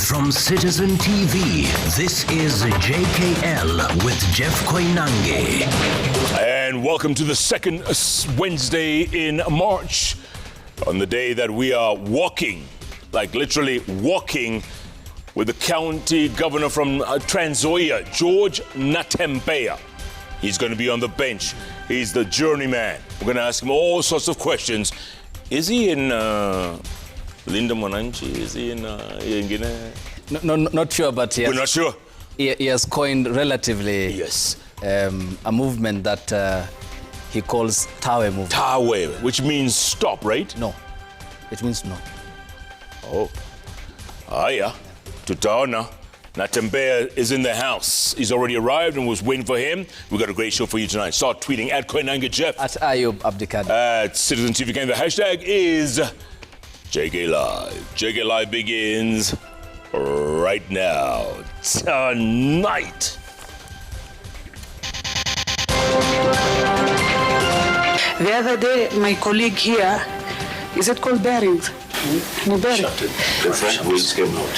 Live from Citizen TV, this is JKL with Jeff Koinange. And welcome to the second Wednesday in March, on the day that we are walking, like literally walking, with the county governor from Trans Nzoia, George Natembeya. He's going to be on the bench. He's the journeyman. We're going to ask him all sorts of questions. Is he in Linda Monanchi? Is he in No, not sure, but yes. We're not sure. He has coined relatively yes a movement that he calls Tawe movement. Tawe, which means stop, right? No, it means no. Oh, yeah. Tutaona. Natembeya is in the house. He's already arrived and was waiting for him. We've got a great show for you tonight. Start tweeting at Koinange Jeff. At Ayub Abdikadir. At Citizen TV. The hashtag is JKLive. JKLive begins right now. Tonight. The other day, my colleague here, is it called bearings? No bearing. The front wheels came out.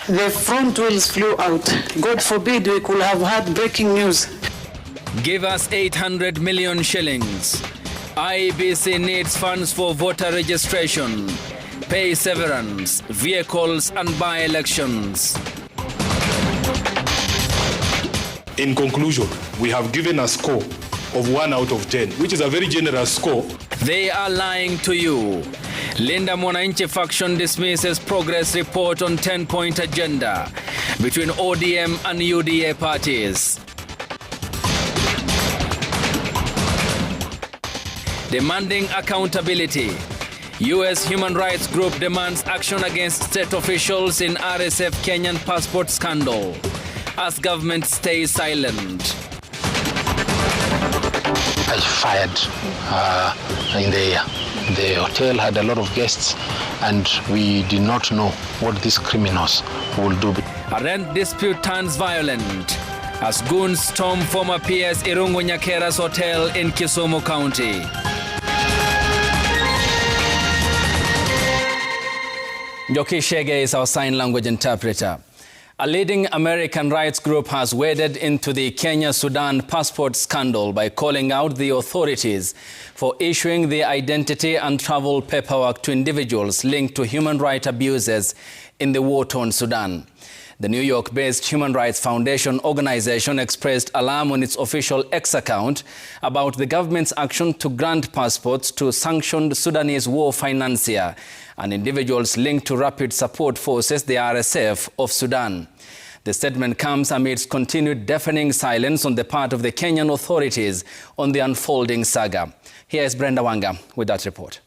The front wheels flew out. God forbid we could have had breaking news. Give us 800 million shillings. IEBC needs funds for voter registration, pay severance, vehicles and by-elections. In conclusion, we have given a score of 1 out of 10, which is a very generous score. They are lying to you. Linda Mwananchi faction dismisses progress report on 10-point agenda between ODM and UDA parties. Demanding accountability. U.S. human rights group demands action against state officials in RSF Kenyan passport scandal as government stays silent. I fired in the air. The hotel had a lot of guests and we did not know what these criminals will do. A rent dispute turns violent as goons storm former PS Irungu Nyakera's hotel in Kisumu County. Njoki Shege is our sign language interpreter. A leading American rights group has waded into the Kenya-Sudan passport scandal by calling out the authorities for issuing the identity and travel paperwork to individuals linked to human rights abuses in the war-torn Sudan. The New York-based Human Rights Foundation organization expressed alarm on its official X account about the government's action to grant passports to sanctioned Sudanese war financier and individuals linked to Rapid Support Forces, the RSF, of Sudan. The statement comes amidst continued deafening silence on the part of the Kenyan authorities on the unfolding saga. Here is Brenda Wanga with that report.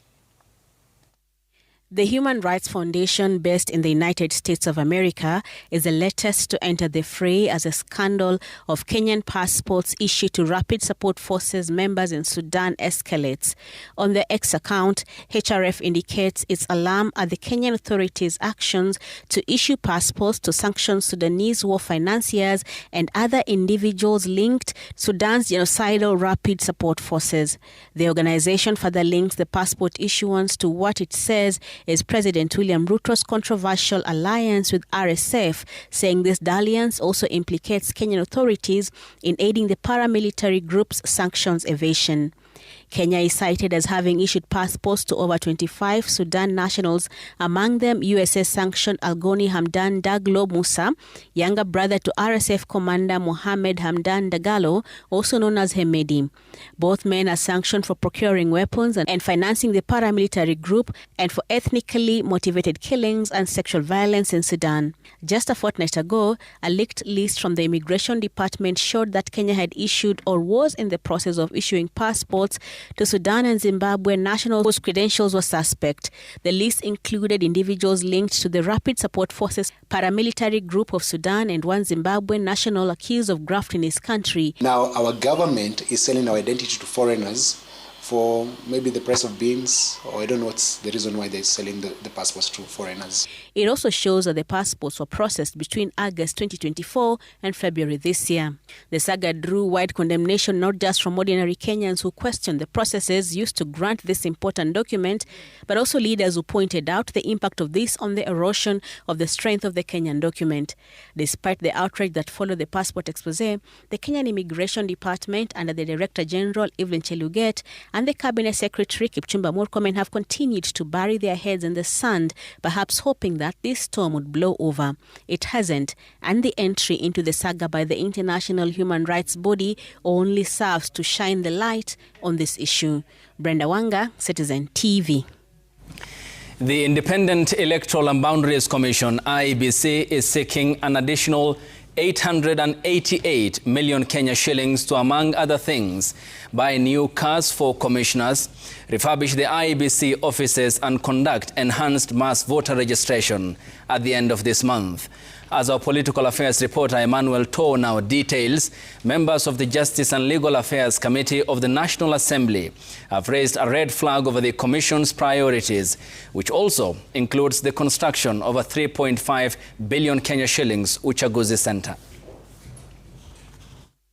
The Human Rights Foundation, based in the United States of America, is the latest to enter the fray as a scandal of Kenyan passports issued to Rapid Support Forces members in Sudan escalates. On the X account, HRF indicates its alarm at the Kenyan authorities' actions to issue passports to sanctioned Sudanese war financiers and other individuals linked to Sudan's genocidal Rapid Support Forces. The organization further links the passport issuance to what it says is President William Ruto's controversial alliance with RSF, saying this dalliance also implicates Kenyan authorities in aiding the paramilitary group's sanctions evasion. Kenya is cited as having issued passports to over 25 Sudan nationals, among them USS-sanctioned Algoni Hamdan Daglo Musa, younger brother to RSF commander Mohammed Hamdan Dagalo, also known as Hemedi. Both men are sanctioned for procuring weapons and financing the paramilitary group and for ethnically motivated killings and sexual violence in Sudan. Just a fortnight ago, a leaked list from the Immigration Department showed that Kenya had issued or was in the process of issuing passports to Sudan and Zimbabwe nationals whose credentials were suspect. The list included individuals linked to the Rapid Support Forces paramilitary group of Sudan and one Zimbabwean national accused of graft in his country. Now, our government is selling our identity to foreigners for maybe the price of beans, or I don't know what's the reason why they're selling the passports to foreigners. It also shows that the passports were processed between August 2024 and February this year. The saga drew wide condemnation not just from ordinary Kenyans who questioned the processes used to grant this important document, but also leaders who pointed out the impact of this on the erosion of the strength of the Kenyan document. Despite the outrage that followed the passport expose, the Kenyan Immigration Department under the Director General Evelyn Cheluget and the Cabinet Secretary Kipchumba Murkomen have continued to bury their heads in the sand, perhaps hoping that this storm would blow over. It hasn't, and the entry into the saga by the international human rights body only serves to shine the light on this issue. Brenda Wanga, Citizen TV. The Independent Electoral and Boundaries Commission, IEBC, is seeking an additional 888 million Kenya shillings to, among other things, buy new cars for commissioners, refurbish the IEBC offices and conduct enhanced mass voter registration at the end of this month. As our political affairs reporter Emmanuel Toh now details, members of the Justice and Legal Affairs Committee of the National Assembly have raised a red flag over the Commission's priorities, which also includes the construction of a 3.5 billion Kenya shillings Uchaguzi Center.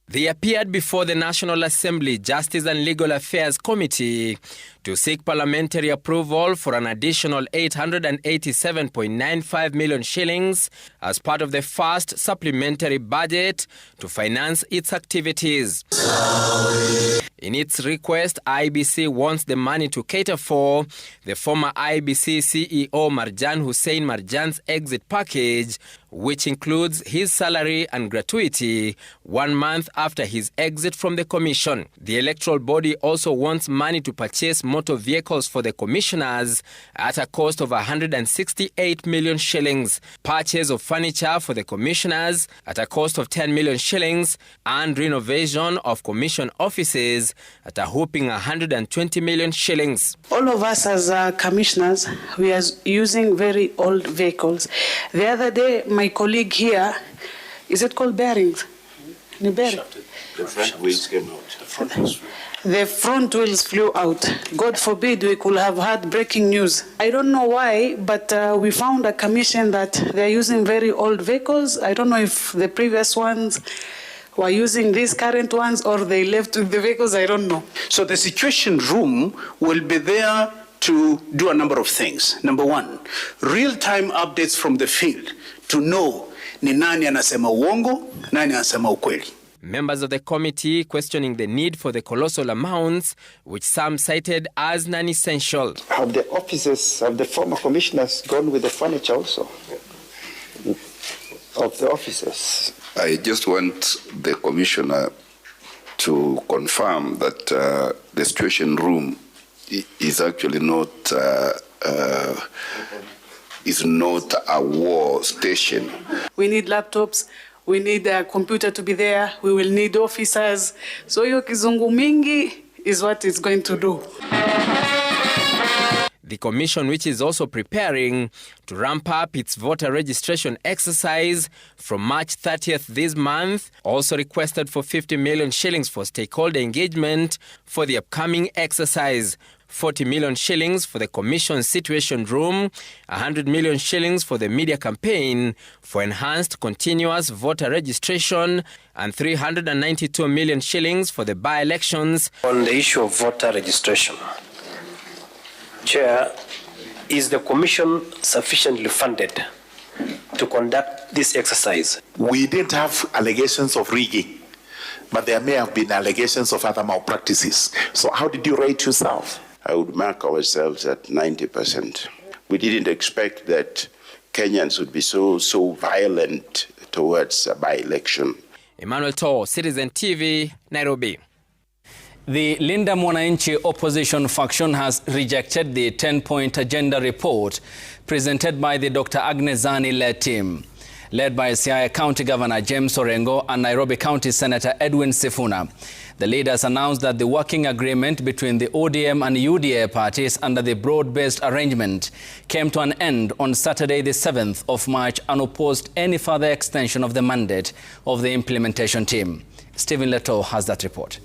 They appeared before the National Assembly Justice and Legal Affairs Committee to seek parliamentary approval for an additional 887.95 million shillings as part of the first supplementary budget to finance its activities. In its request, IEBC wants the money to cater for the former IEBC CEO Marjan Hussein Marjan's exit package, which includes his salary and gratuity 1 month after his exit from the commission. The electoral body also wants money to purchase motor vehicles for the commissioners at a cost of 168 million shillings, purchase of furniture for the commissioners at a cost of 10 million shillings, and renovation of commission offices at a whopping 120 million shillings. All of us as commissioners, we are using very old vehicles. The other day, my colleague here, is it called bearings? The front wheels came out. The front wheels flew out. God forbid we could have had breaking news. I don't know why, but we found a commission that they're using very old vehicles. I don't know if the previous ones were using these current ones or they left with the vehicles. I don't know. So the situation room will be there to do a number of things. Number one, real-time updates from the field to know ni nani anasema uongo, nani anasema ukweli. Members of the committee questioning the need for the colossal amounts, which some cited as non-essential. Have the offices of the former commissioners gone with the furniture also of the offices? I just want the commissioner to confirm that the situation room is actually not a war station. We need laptops. We need a computer to be there. We will need officers. So hiyo kizungu mingi is what it's going to do. The commission, which is also preparing to ramp up its voter registration exercise from March 30th this month, also requested for 50 million shillings for stakeholder engagement for the upcoming exercise. 40 million shillings for the Commission's Situation Room, 100 million shillings for the media campaign for enhanced continuous voter registration, and 392 million shillings for the by-elections. On the issue of voter registration, Chair, is the Commission sufficiently funded to conduct this exercise? We didn't have allegations of rigging, but there may have been allegations of other malpractices. So how did you rate yourself? I would mark ourselves at 90%. We didn't expect that Kenyans would be so violent towards a by-election. Emmanuel Toh, Citizen TV, Nairobi. The Linda Mwananchi opposition faction has rejected the 10-point agenda report presented by the Dr. Agnes Zani-led team. Led by Siaya County Governor James Orengo and Nairobi County Senator Edwin Sifuna. The leaders announced that the working agreement between the ODM and UDA parties under the broad-based arrangement came to an end on Saturday the 7th of March and opposed any further extension of the mandate of the implementation team. Stephen Leto has that report.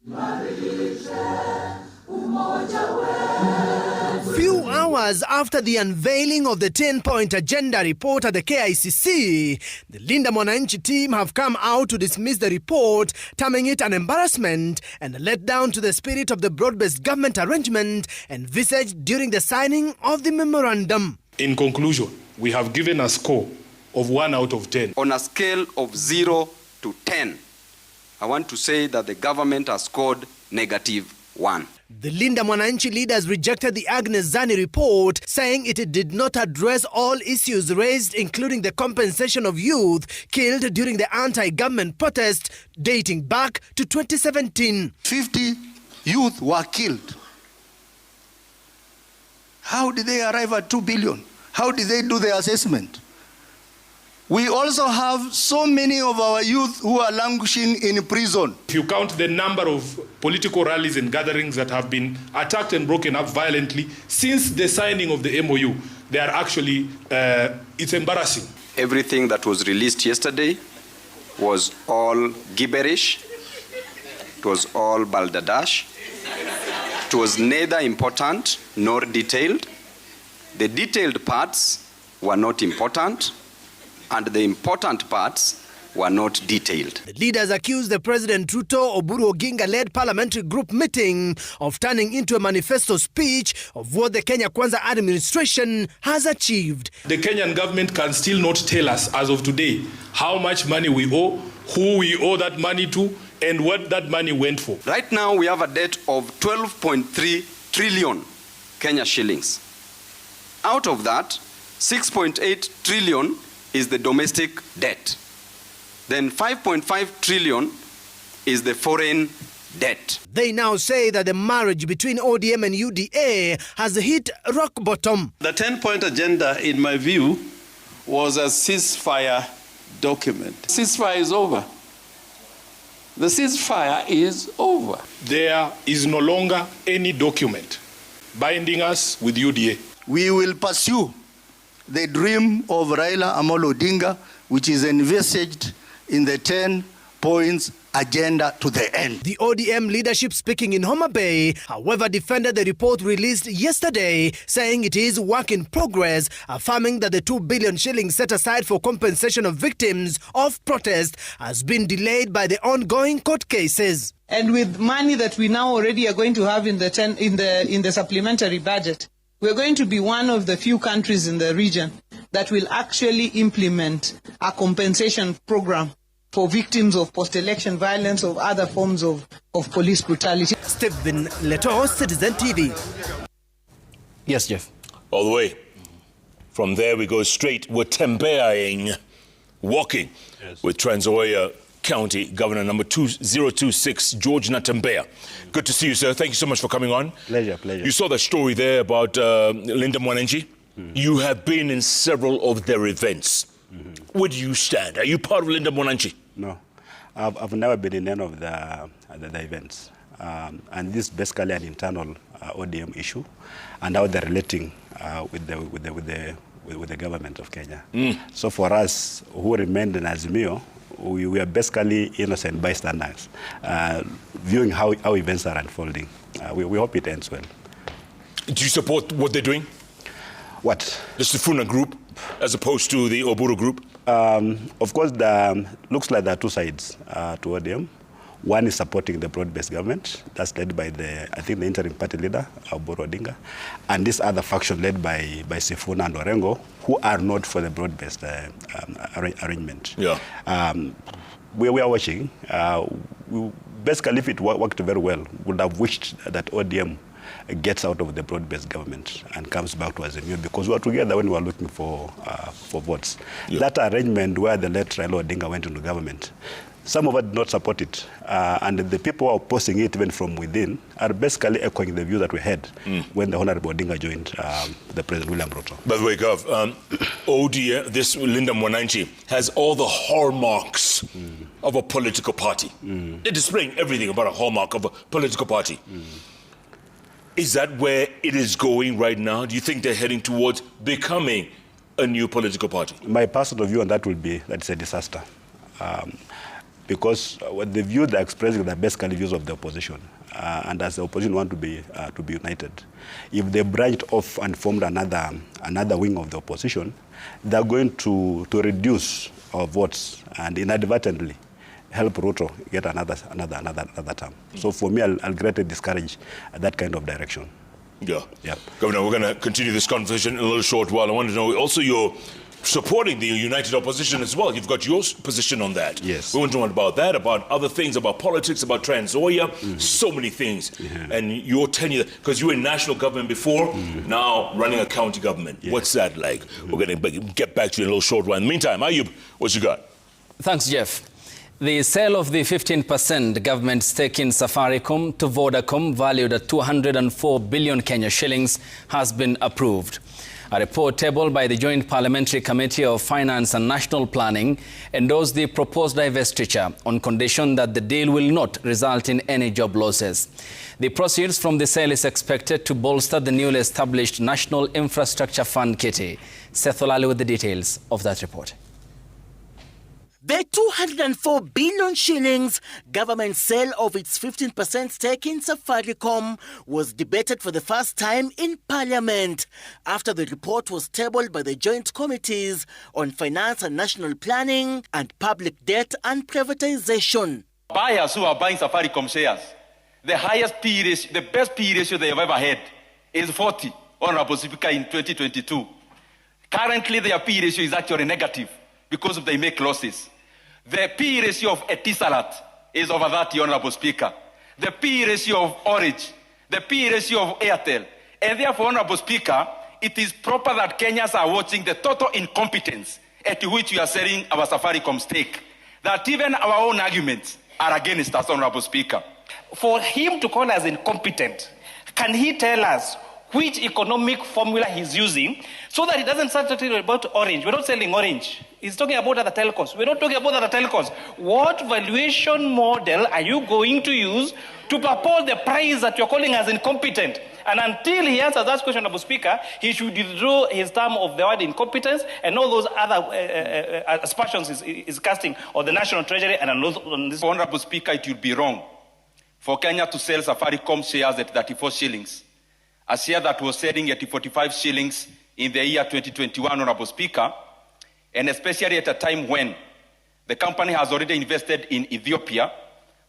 Few hours after the unveiling of the 10-point agenda report at the KICC, the Linda Mwananchi team have come out to dismiss the report, terming it an embarrassment and a letdown to the spirit of the broad-based government arrangement envisaged during the signing of the memorandum. In conclusion, we have given a score of 1 out of 10. On a scale of 0 to 10, I want to say that the government has scored -1. The Linda Mwananchi leaders rejected the Agnes Zani report, saying it did not address all issues raised, including the compensation of youth killed during the anti-government protest dating back to 2017. 50 youth were killed. How did they arrive at 2 billion? How did they do the assessment? We also have so many of our youth who are languishing in prison. If you count the number of political rallies and gatherings that have been attacked and broken up violently since the signing of the MOU, they are actually, it's embarrassing. Everything that was released yesterday was all gibberish. It was all balderdash. It was neither important nor detailed. The detailed parts were not important, and the important parts were not detailed. The leaders accused the President Ruto Oburu Oginga-led parliamentary group meeting of turning into a manifesto speech of what the Kenya Kwanza administration has achieved. The Kenyan government can still not tell us as of today how much money we owe, who we owe that money to, and what that money went for. Right now we have a debt of 12.3 trillion Kenya shillings. Out of that, 6.8 trillion is the domestic debt. Then 5.5 trillion is the foreign debt. They now say that the marriage between ODM and UDA has hit rock bottom. The 10-point agenda, in my view, was a ceasefire document. Ceasefire is over. The ceasefire is over. There is no longer any document binding us with UDA. We will pursue the dream of Raila Amolo Odinga, which is envisaged in the 10 points agenda to the end. The ODM leadership, speaking in Homa Bay, however, defended the report released yesterday, saying it is work in progress, affirming that the 2 billion shillings set aside for compensation of victims of protest has been delayed by the ongoing court cases. And with money that we now already are going to have in the supplementary budget, we're going to be one of the few countries in the region that will actually implement a compensation program for victims of post-election violence or other forms of police brutality. Stephen Leto, Citizen TV. Yes, Jeff. All the way. From there we go straight. We're Natembeya, walking with Trans Nzoia County Governor number 2026, George Natembeya. Good to see you, sir. Thank you so much for coming on. Pleasure, pleasure. You saw the story there about Linda Mwananchi. You have been in several of their events. Where do you stand? Are you part of Linda Mwananchi? No, I've never been in any of the events. And this is basically an internal ODM issue, and how they're relating with the government of Kenya. So for us who remained in Azimio, we are basically innocent bystanders, viewing how events are unfolding. We hope it ends well. Do you support what they're doing? What? The Sifuna group, as opposed to the Oburu group? Of course, looks like there are two sides to ODM. One is supporting the broad-based government, that's led by the interim party leader, Oburu Odinga, and this other faction led by Sifuna and Orengo, who are not for the broad-based arrangement. Yeah. We are watching. Basically, if it worked very well, would have wished that ODM gets out of the broad-based government and comes back to Azimio, because we were together when we were looking for votes. Yeah. That arrangement where the late Raila Odinga went into government, some of us did not support it, and the people who are opposing it, even from within, are basically echoing the view that we had when the Honorable Odinga joined the President William Ruto. By the way, Gov, ODM, this Linda Mwananchi, has all the hallmarks of a political party. They're displaying everything about a hallmark of a political party. Is that where it is going right now? Do you think they're heading towards becoming a new political party? My personal view on that will be that it's a disaster. because the view they're expressing, they're basically views of the opposition. And as the opposition want to be united. If they branched off and formed another wing of the opposition, they're going to reduce our votes and inadvertently help Ruto get another term. So for me, I'll greatly discourage that kind of direction. Yeah. Governor, we're going to continue this conversation in a little short while. I want to know also you're supporting the united opposition as well. You've got your position on that. Yes. We want to know about that, about other things, about politics, about Trans-Nzoia, so many things. And your tenure, because you were in national government before, now running a county government. What's that like? We're going to get back to you in a little short while. In the meantime, Ayub, what you got? Thanks, Jeff. The sale of the 15% government stake in Safaricom to Vodacom, valued at 204 billion Kenya shillings, has been approved. A report tabled by the Joint Parliamentary Committee of Finance and National Planning endorsed the proposed divestiture on condition that the deal will not result in any job losses. The proceeds from the sale is expected to bolster the newly established National Infrastructure Fund Kitty. Seth Olale with the details of that report. The 204 billion shillings government sale of its 15% stake in Safaricom was debated for the first time in Parliament after the report was tabled by the Joint Committees on Finance and National Planning and Public Debt and Privatization. Buyers who are buying Safaricom shares, the highest P ratio, the best P ratio they have ever had is 40, Honorable Speaker, in 2022. Currently, their P ratio is actually negative because they make losses. The P ratio of Etisalat is over 30, Honorable Speaker. The P ratio of Orange, the P ratio of Airtel. And therefore, Honorable Speaker, it is proper that Kenyans are watching the total incompetence at which we are selling our Safaricom stake. That even our own arguments are against us, Honorable Speaker. For him to call us incompetent, can he tell us which economic formula he's using so that he doesn't start talking about Orange? We're not selling Orange. He's talking about other telcos. We're not talking about other telcos. What valuation model are you going to use to propose the price that you're calling as incompetent? And until he answers that question, Honorable Speaker, he should withdraw his term of the word incompetence and all those other aspersions is casting on the National Treasury and on this. Honorable Speaker, it would be wrong for Kenya to sell Safaricom shares at 34 shillings. A share that was selling at 45 shillings in the year 2021, Honorable Speaker, and especially at a time when the company has already invested in Ethiopia,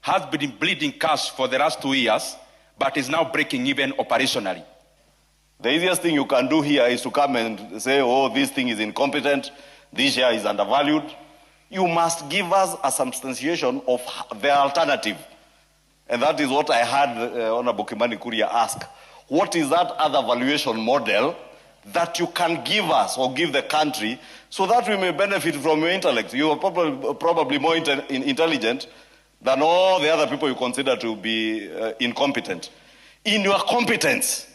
has been bleeding cash for the last 2 years, but is now breaking even operationally. The easiest thing you can do here is to come and say, oh, this thing is incompetent, this share is undervalued. You must give us a substantiation of the alternative. And that is what I had Honorable Kimani Kuria ask. What is that other valuation model that you can give us or give the country so that we may benefit from your intellect? You are probably more intelligent than all the other people you consider to be incompetent. In your competence.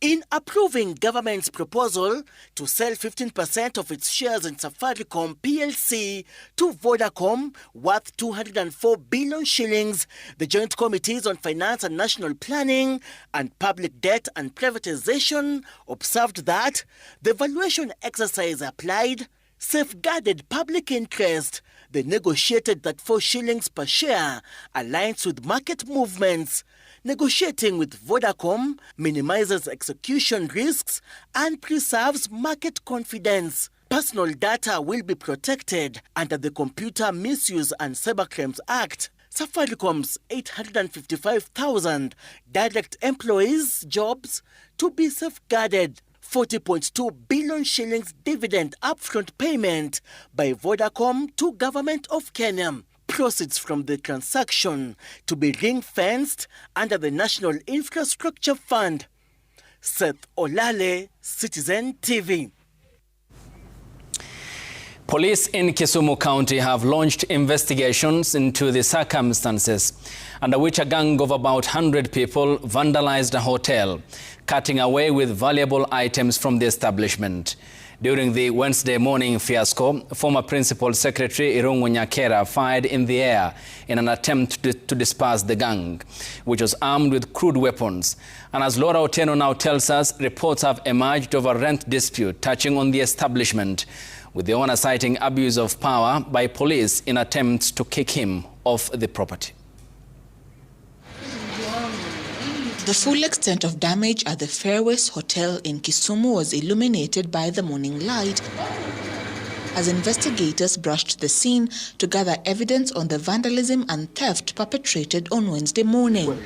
In approving government's proposal to sell 15% of its shares in Safaricom PLC to Vodacom worth 204 billion shillings, the Joint Committees on Finance and National Planning and Public Debt and Privatization observed that the valuation exercise applied safeguarded public interest. They negotiated that 4 shillings per share aligns with market movements. Negotiating with Vodacom minimizes execution risks and preserves market confidence. Personal data will be protected under the Computer Misuse and Cybercrimes Act. Safaricom's 855,000 direct employees' jobs to be safeguarded. 40.2 billion shillings dividend upfront payment by Vodacom to Government of Kenya. Proceeds from the transaction to be ring-fenced under the National Infrastructure Fund. Seth Olale, Citizen TV. Police in Kisumu County have launched investigations into the circumstances under which a gang of about 100 people vandalized a hotel, cutting away with valuable items from the establishment. During the Wednesday morning fiasco, former Principal Secretary Irungu Nyakera fired in the air in an attempt to disperse the gang, which was armed with crude weapons. And as Laura Otieno now tells us, reports have emerged of a rent dispute touching on the establishment, with the owner citing abuse of power by police in attempts to kick him off the property. The full extent of damage at the Fairways Hotel in Kisumu was illuminated by the morning light as investigators brushed the scene to gather evidence on the vandalism and theft perpetrated on Wednesday morning.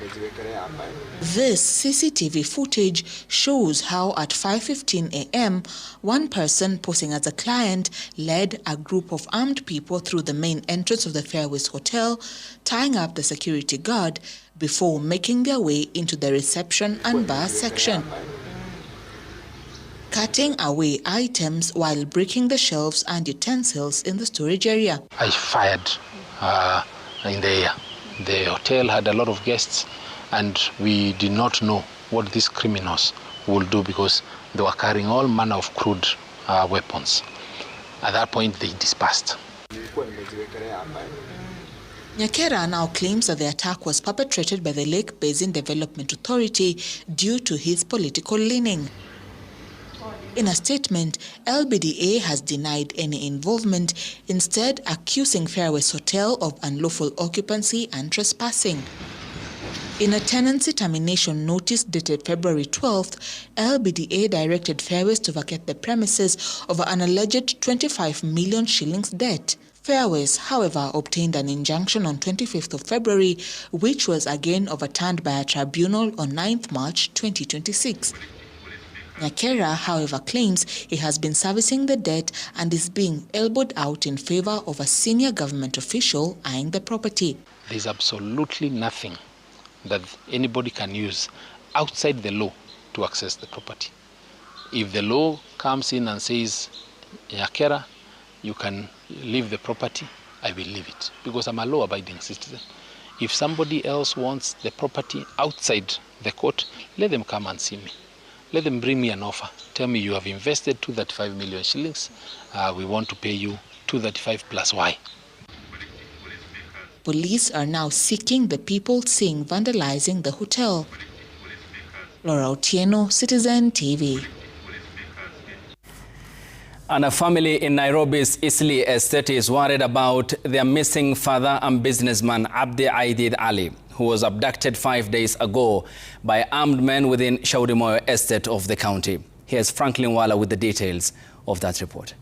This CCTV footage shows how at 5:15 a.m., one person posing as a client led a group of armed people through the main entrance of the Fairways Hotel, tying up the security guard before making their way into the reception and bar section, cutting away items while breaking the shelves and utensils in the storage area. I fired in the air. The hotel had a lot of guests, and we did not know what these criminals would do because they were carrying all manner of crude weapons. At that point, they dispersed. Nyakera now claims that the attack was perpetrated by the Lake Basin Development Authority due to his political leaning. In a statement, LBDA has denied any involvement, instead accusing Fairways Hotel of unlawful occupancy and trespassing. In a tenancy termination notice dated February 12th, LBDA directed Fairways to vacate the premises over an alleged 25 million shillings debt. Fairways, however, obtained an injunction on 25th of February, which was again overturned by a tribunal on 9th March 2026. Nyakera, however, claims he has been servicing the debt and is being elbowed out in favor of a senior government official eyeing the property. There's absolutely nothing that anybody can use outside the law to access the property. If the law comes in and says, Nyakera, you can leave the property, I will leave it, because I'm a law-abiding citizen. If somebody else wants the property outside the court, let them come and see me. Let them bring me an offer. Tell me you have invested 235 million shillings. We want to pay you 235 plus Y. Police are now seeking the people seen vandalizing the hotel. Laura Otieno, Citizen TV. And a family in Nairobi's Eastleigh estate is worried about their missing father and businessman Abdi Aidid Ali, who was abducted 5 days ago by armed men within Shaurimoyo estate of the county. Here's Franklin Wala with the details of that report.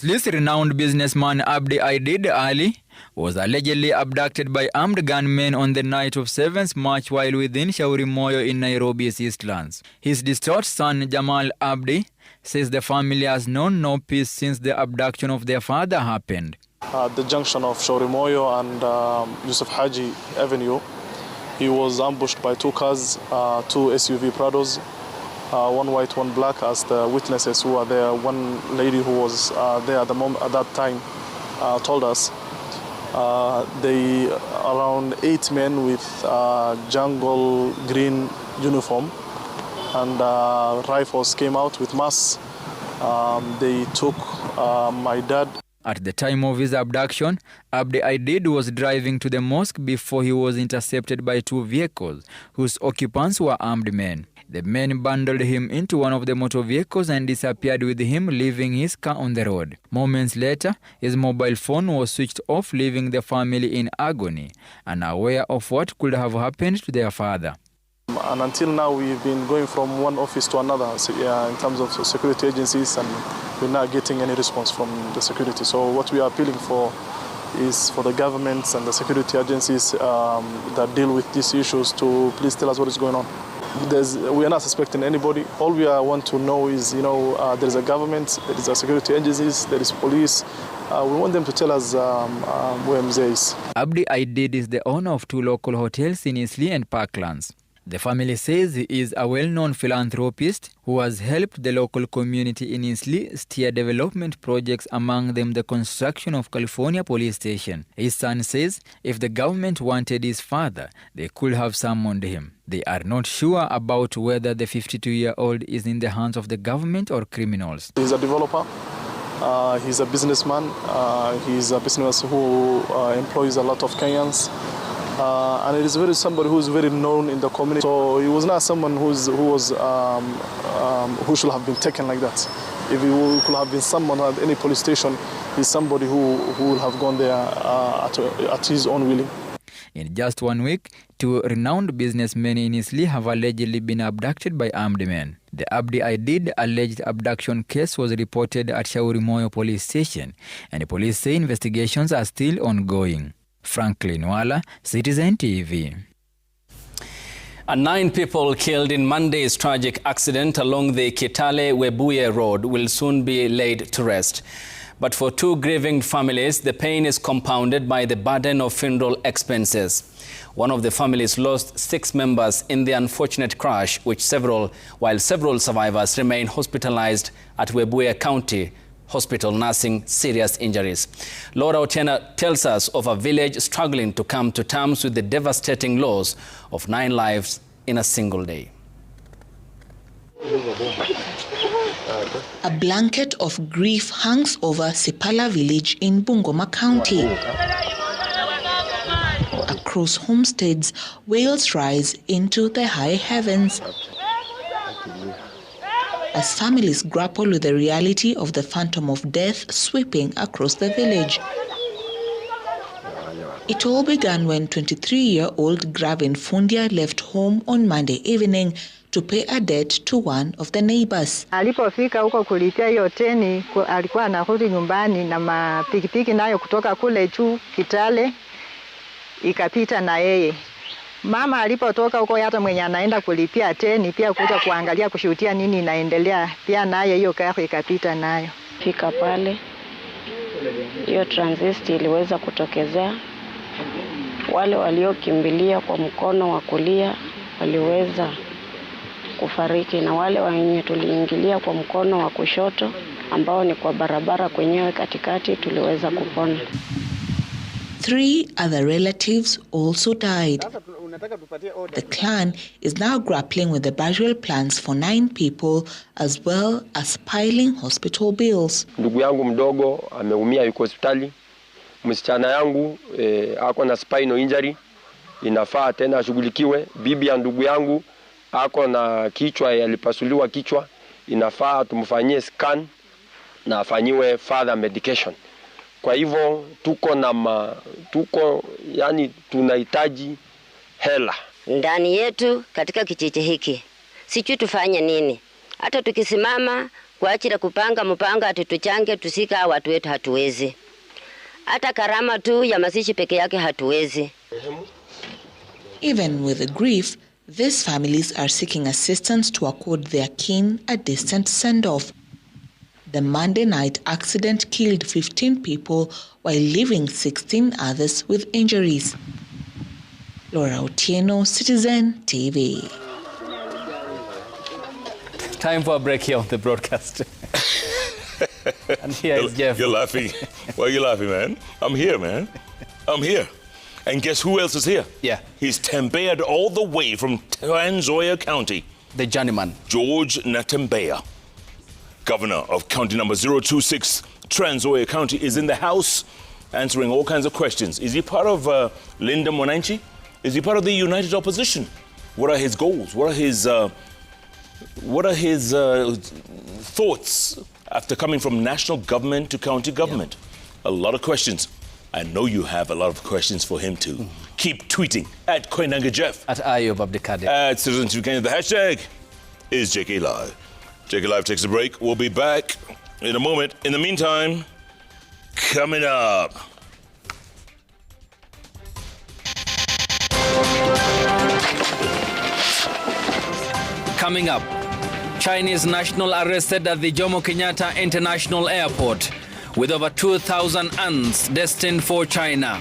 This renowned businessman Abdi Aidid Ali was allegedly abducted by armed gunmen on the night of 7th March while within Shaurimoyo in Nairobi's Eastlands. His distraught son Jamal Abdi says the family has known no peace since the abduction of their father happened. At the junction of Shaurimoyo and Yusuf Haji Avenue, he was ambushed by two cars, two SUV Prados, one white, one black, as the witnesses who were there. One lady who was there at that time told us around 8 men with jungle green uniform and rifles came out with masks. They took my dad. At the time of his abduction, Abdi Aidid was driving to the mosque before he was intercepted by two vehicles whose occupants were armed men. The men bundled him into one of the motor vehicles and disappeared with him, leaving his car on the road. Moments later, his mobile phone was switched off, leaving the family in agony, unaware of what could have happened to their father. And until now, we've been going from one office to another in terms of security agencies, and we're not getting any response from the security. So what we are appealing for is for the governments and the security agencies that deal with these issues to please tell us what is going on. We are not suspecting anybody. All we want to know is, there is a government, there is a security agencies, there is police. We want them to tell us where Mzee is. Abdi Aidid is the owner of two local hotels in Eastleigh and Parklands. The family says he is a well-known philanthropist who has helped the local community in Eastleigh steer development projects, among them the construction of California Police Station. His son says if the government wanted his father, they could have summoned him. They are not sure about whether the 52-year-old is in the hands of the government or criminals. He's a developer. He's a businessman. He's a business who employs a lot of Kenyans. and it is somebody who is very known in the community. So he was not someone who should have been taken like that. If he could have been someone at any police station, he's somebody who would have gone there at his own willing. In just 1 week, 2 renowned businessmen in Eastleigh have allegedly been abducted by armed men. The Abdi Aidid alleged abduction case was reported at Shauri Moyo police station, and the police say investigations are still ongoing. Franklin Wala, Citizen TV. And 9 people killed in Monday's tragic accident along the Kitale-Webuye road will soon be laid to rest. But for 2 grieving families, the pain is compounded by the burden of funeral expenses. One of the families lost 6 members in the unfortunate crash, while several survivors remain hospitalized at Webuye County Hospital nursing serious injuries. Laura Otiena tells us of a village struggling to come to terms with the devastating loss of 9 lives in a single day. A blanket of grief hangs over Sipala village in Bungoma County. Across homesteads, wails rise into the high heavens as families grapple with the reality of the phantom of death sweeping across the village. It all began when 23-year-old Gravin Fundia left home on Monday evening to pay a debt to one of the neighbors. Alipofika huko kulipia hiyo teni, alikuwa anarudi nyumbani na mapikipiki nayo kutoka kule juu Kitale ikapita na yeye. Mama alipotoka huko, hata mwenye anaenda kulipia teni pia kuja kuangalia kushuhudia nini inaendelea, pia naye hiyo gari ikapita nayo. Fika pale, hiyo transist iliweza kutokezea. Wale waliokimbilia kwa mkono wa kulia waliweza kufariki, na wale wenye tuliingilia kwa mkono wa kushoto ambao ni kwa barabara kwenyewe katikati tuliweza kupona. 3 other relatives also died. The clan is now grappling with the burial plans for 9 people as well as piling hospital bills. Ndugu yangu mdogo ameumia, yuko hospitali. Msichana yangu ako na spinal injury, inafaa tena ashughulikiwe. Bibi ya ndugu yangu ako na kichwa, yalipasuliwa kichwa, inafaa tumfanyie scan na afanyiwe further medication. Kwa hivyo yani tunahitaji hela ndani yetu katika kijiji hiki. Sijui tufanye nini. Hata tukisimama kuachira kupanga mpanga atutuchange tusika watu wetu hatuwezi. Hata karama tu ya mazishi peke yake hatuwezi. Even with the grief, these families are seeking assistance to accord their kin a distant send-off. The Monday night accident killed 15 people while leaving 16 others with injuries. Laura Otieno, Citizen TV. Time for a break here on the broadcast. And here is Jeff. You're laughing. Why are you laughing, man? I'm here, man. I'm here. And guess who else is here? Yeah. He's Natembeya all the way from Trans Nzoia County. The journeyman. George Natembeya, Governor of County number 026, Trans Nzoia County, is in the House answering all kinds of questions. Is he part of Linda Mwananchi? Is he part of the United Opposition? What are his goals? What are his thoughts after coming from national government to county government? Yeah. A lot of questions. I know you have a lot of questions for him too. Keep tweeting at Koinanga Jeff. At Ayub Abdikadir. At Citizen TV Kenya. The hashtag is JKLive. JKLive takes a break. We'll be back in a moment. In the meantime, coming up. Coming up, Chinese national arrested at the Jomo Kenyatta International Airport with over 2,000 ants destined for China.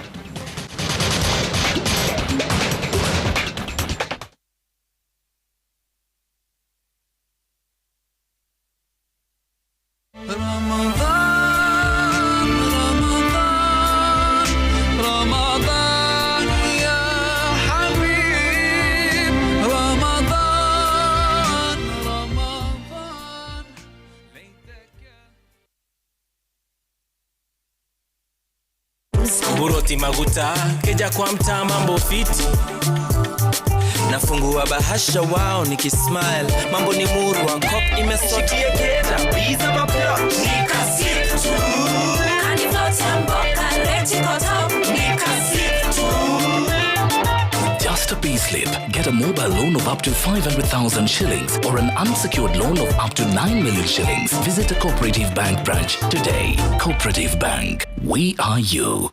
Sipati maguta, keja kwa mtaa mambo fiti. Nafungua bahasha wao nikismile, mambo ni muru ankop imeshikia keda, biza maplot nikasip tu. Kani flota mboka leti kotop nikasip tu. Just a payslip. Get a mobile loan of up to 500,000 shillings or an unsecured loan of up to 9 million shillings. Visit a Cooperative Bank branch today. Cooperative Bank. We are you.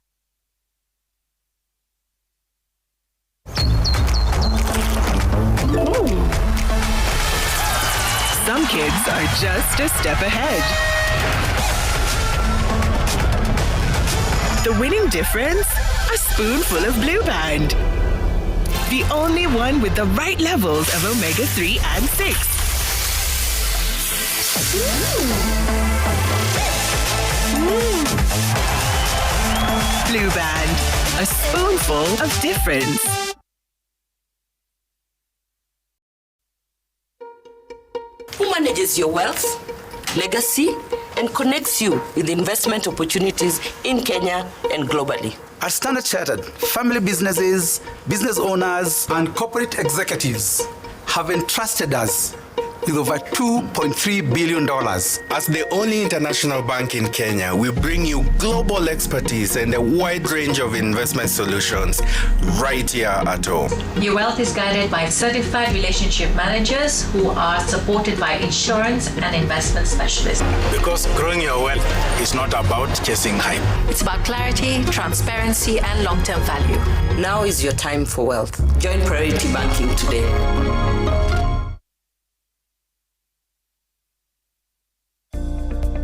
Some kids are just a step ahead. The winning difference? A spoonful of Blue Band. The only one with the right levels of omega-3 and 6. Blue Band. A spoonful of difference. Who manages your wealth, legacy, and connects you with investment opportunities in Kenya and globally? At Standard Chartered, family businesses, business owners, and corporate executives have entrusted us with over $2.3 billion. As the only international bank in Kenya, we bring you global expertise and a wide range of investment solutions right here at home. Your wealth is guided by certified relationship managers who are supported by insurance and investment specialists. Because growing your wealth is not about chasing hype. It's about clarity, transparency, and long-term value. Now is your time for wealth. Join Priority Banking today.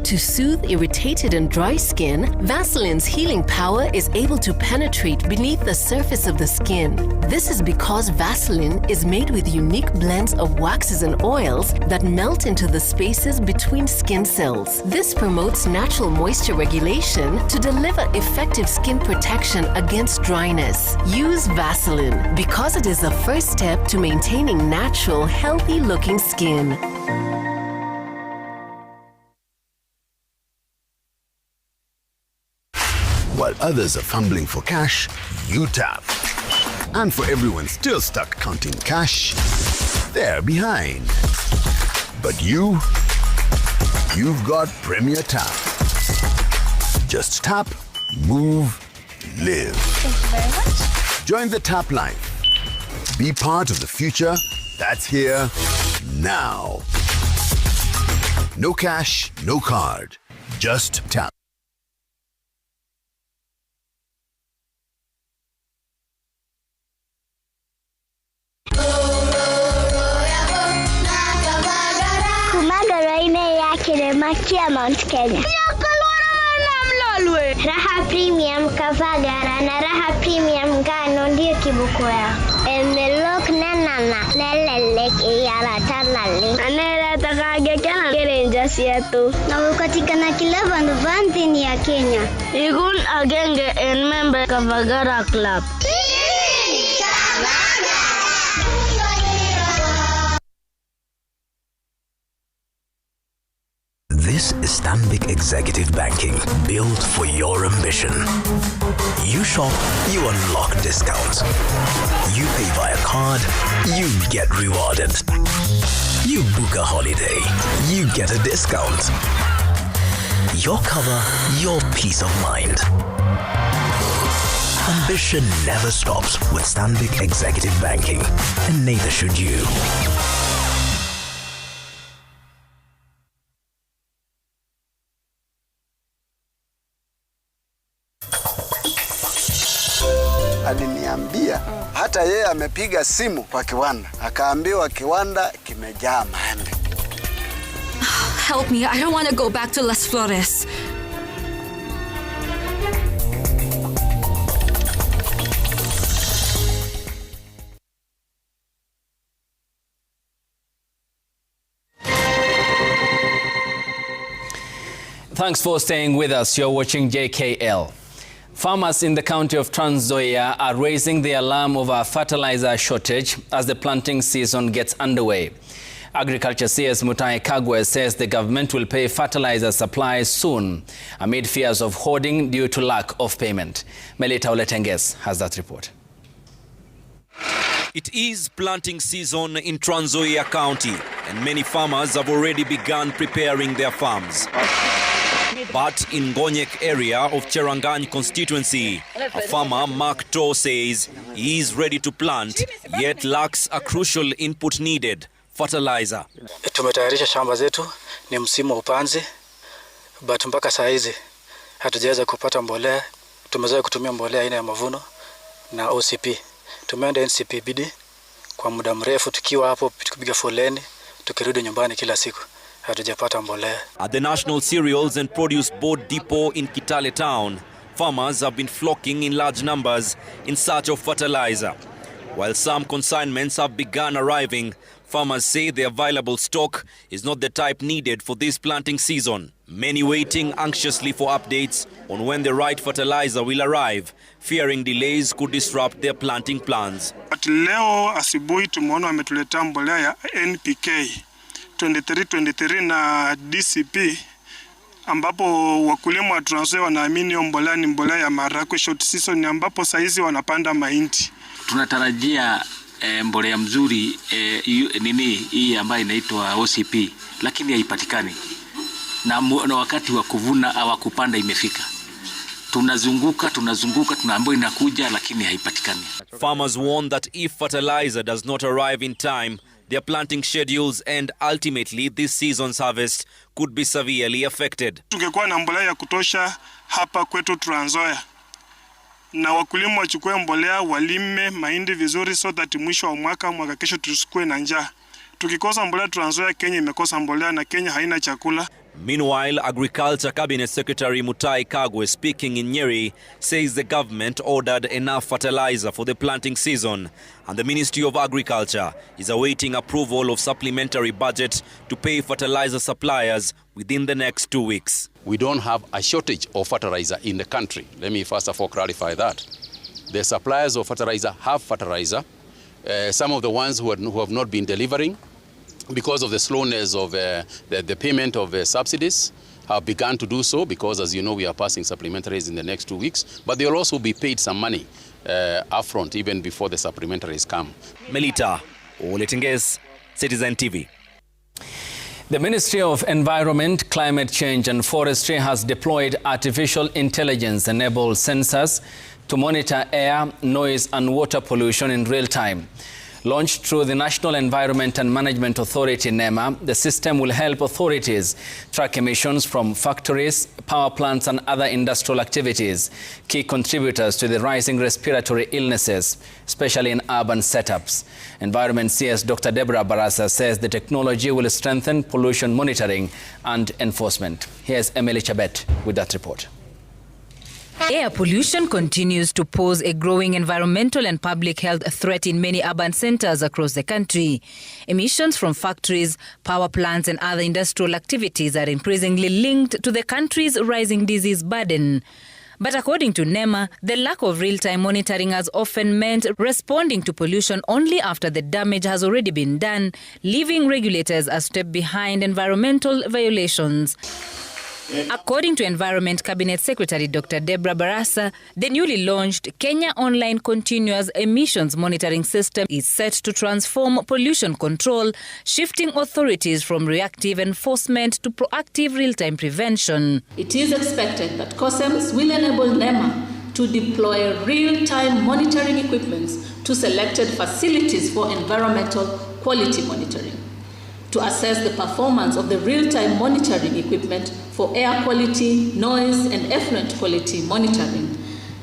To soothe irritated and dry skin, Vaseline's healing power is able to penetrate beneath the surface of the skin. This is because Vaseline is made with unique blends of waxes and oils that melt into the spaces between skin cells. This promotes natural moisture regulation to deliver effective skin protection against dryness. Use Vaseline because it is the first step to maintaining natural, healthy-looking skin. While others are fumbling for cash, you tap. And for everyone still stuck counting cash, they're behind. But you've got Premier Tap. Just tap, move, live. Thank you very much. Join the Tap Life. Be part of the future that's here now. No cash, no card. Just tap. Makia Mount Kenya. Raha Premium Kavagara na Raha Premium Gano ndio kibuko yako. Emelok nanana lelelek yara tanale. Anela takage kana kerenja sietu. Na ukatika na kilaba ndvanti ya Kenya. Igun agenge en member Kavagara Club. This is Stanbic Executive Banking, built for your ambition. You shop, you unlock discounts. You pay via card, you get rewarded. You book a holiday, you get a discount. Your cover, your peace of mind. Ambition never stops with Stanbic Executive Banking, and neither should you. Aliniambia hata yeye amepiga simu kwa kiwanda, akaambiwa kiwanda kimejaa maembe. Help me, I don't want to go back to Las Flores. Thanks for staying with us. You're watching JKL. Farmers in the county of Trans Nzoia are raising the alarm over a fertilizer shortage as the planting season gets underway. Agriculture CS Mutahi Kagwe says the government will pay fertilizer supplies soon amid fears of hoarding due to lack of payment. Melita Oletenges has that report. It is planting season in Trans Nzoia County, and many farmers have already begun preparing their farms. But in Ngonyek area of Cherangany constituency, a farmer, Mark To, says he is ready to plant, yet lacks a crucial input needed, fertilizer. Tumetayarisha shamba zetu, ni msimu wa upanzi, but mpaka saa hizi hatujaweza kupata mbolea. Tumezoea kutumia mbolea aina ya mavuno na OCP. Tumeenda NCPBD kwa muda mrefu tukiwa hapo tukipiga foleni, tukirudi nyumbani kila siku. Hatujapata mbolea. At the National Cereals and Produce Board depot in Kitale town, farmers have been flocking in large numbers in search of fertilizer. While some consignments have begun arriving, farmers say the available stock is not the type needed for this planting season. Many waiting anxiously for updates on when the right fertilizer will arrive, fearing delays could disrupt their planting plans. But leo asubuhi tumeona wametuleta mbolea ya NPK 23 na DCP, ambapo wakulima wa Trans Nzoia wanaamini mbolea ni mbolea ya maharagwe short season, ambapo saizi wanapanda mahindi. Tunatarajia mbolea mzuri hii ambayo inaitwa OCP, lakini haipatikani. Na wakati wa kuvuna au kupanda imefika. Tunazunguka tunaambiwa inakuja, lakini haipatikani. Farmers warn that if fertilizer does not arrive in time, their planting schedules and ultimately this season's harvest could be severely affected. Tungekuwa na mbolea ya kutosha hapa kwetu Trans Nzoia, na wakulima wachukue mbolea walime mahindi vizuri, so that mwisho wa mwaka kesho tusikue na njaa. Tukikosa mbolea Trans Nzoia, Kenya imekosa mbolea na Kenya haina chakula. Meanwhile, Agriculture Cabinet Secretary Mutahi Kagwe, speaking in Nyeri, says the government ordered enough fertilizer for the planting season, and the Ministry of Agriculture is awaiting approval of supplementary budget to pay fertilizer suppliers within the next 2 weeks. We don't have a shortage of fertilizer in the country. Let me first of all clarify that. The suppliers of fertilizer have fertilizer. Some of the ones who have not been delivering, because of the slowness of the payment of subsidies, have begun to do so, because as you know we are passing supplementaries in the next 2 weeks, but they'll also be paid some money upfront even before the supplementaries come. Melita Oletenges, Citizen TV. The Ministry of Environment, Climate Change and Forestry has deployed artificial intelligence-enabled sensors to monitor air, noise and water pollution in real time. Launched through the National Environment and Management Authority, NEMA, the system will help authorities track emissions from factories, power plants and other industrial activities, key contributors to the rising respiratory illnesses, especially in urban setups. Environment CS Dr. Deborah Barasa says the technology will strengthen pollution monitoring and enforcement. Here's Emily Chabet with that report. Air pollution continues to pose a growing environmental and public health threat in many urban centers across the country. Emissions from factories, power plants and other industrial activities are increasingly linked to the country's rising disease burden. But according to NEMA, the lack of real-time monitoring has often meant responding to pollution only after the damage has already been done, leaving regulators a step behind environmental violations. According to Environment Cabinet Secretary Dr. Deborah Barasa, the newly launched Kenya Online Continuous Emissions Monitoring System is set to transform pollution control, shifting authorities from reactive enforcement to proactive real-time prevention. It is expected that COSEMS will enable NEMA to deploy real-time monitoring equipment to selected facilities for environmental quality monitoring, to assess the performance of the real-time monitoring equipment for air quality, noise and effluent quality monitoring,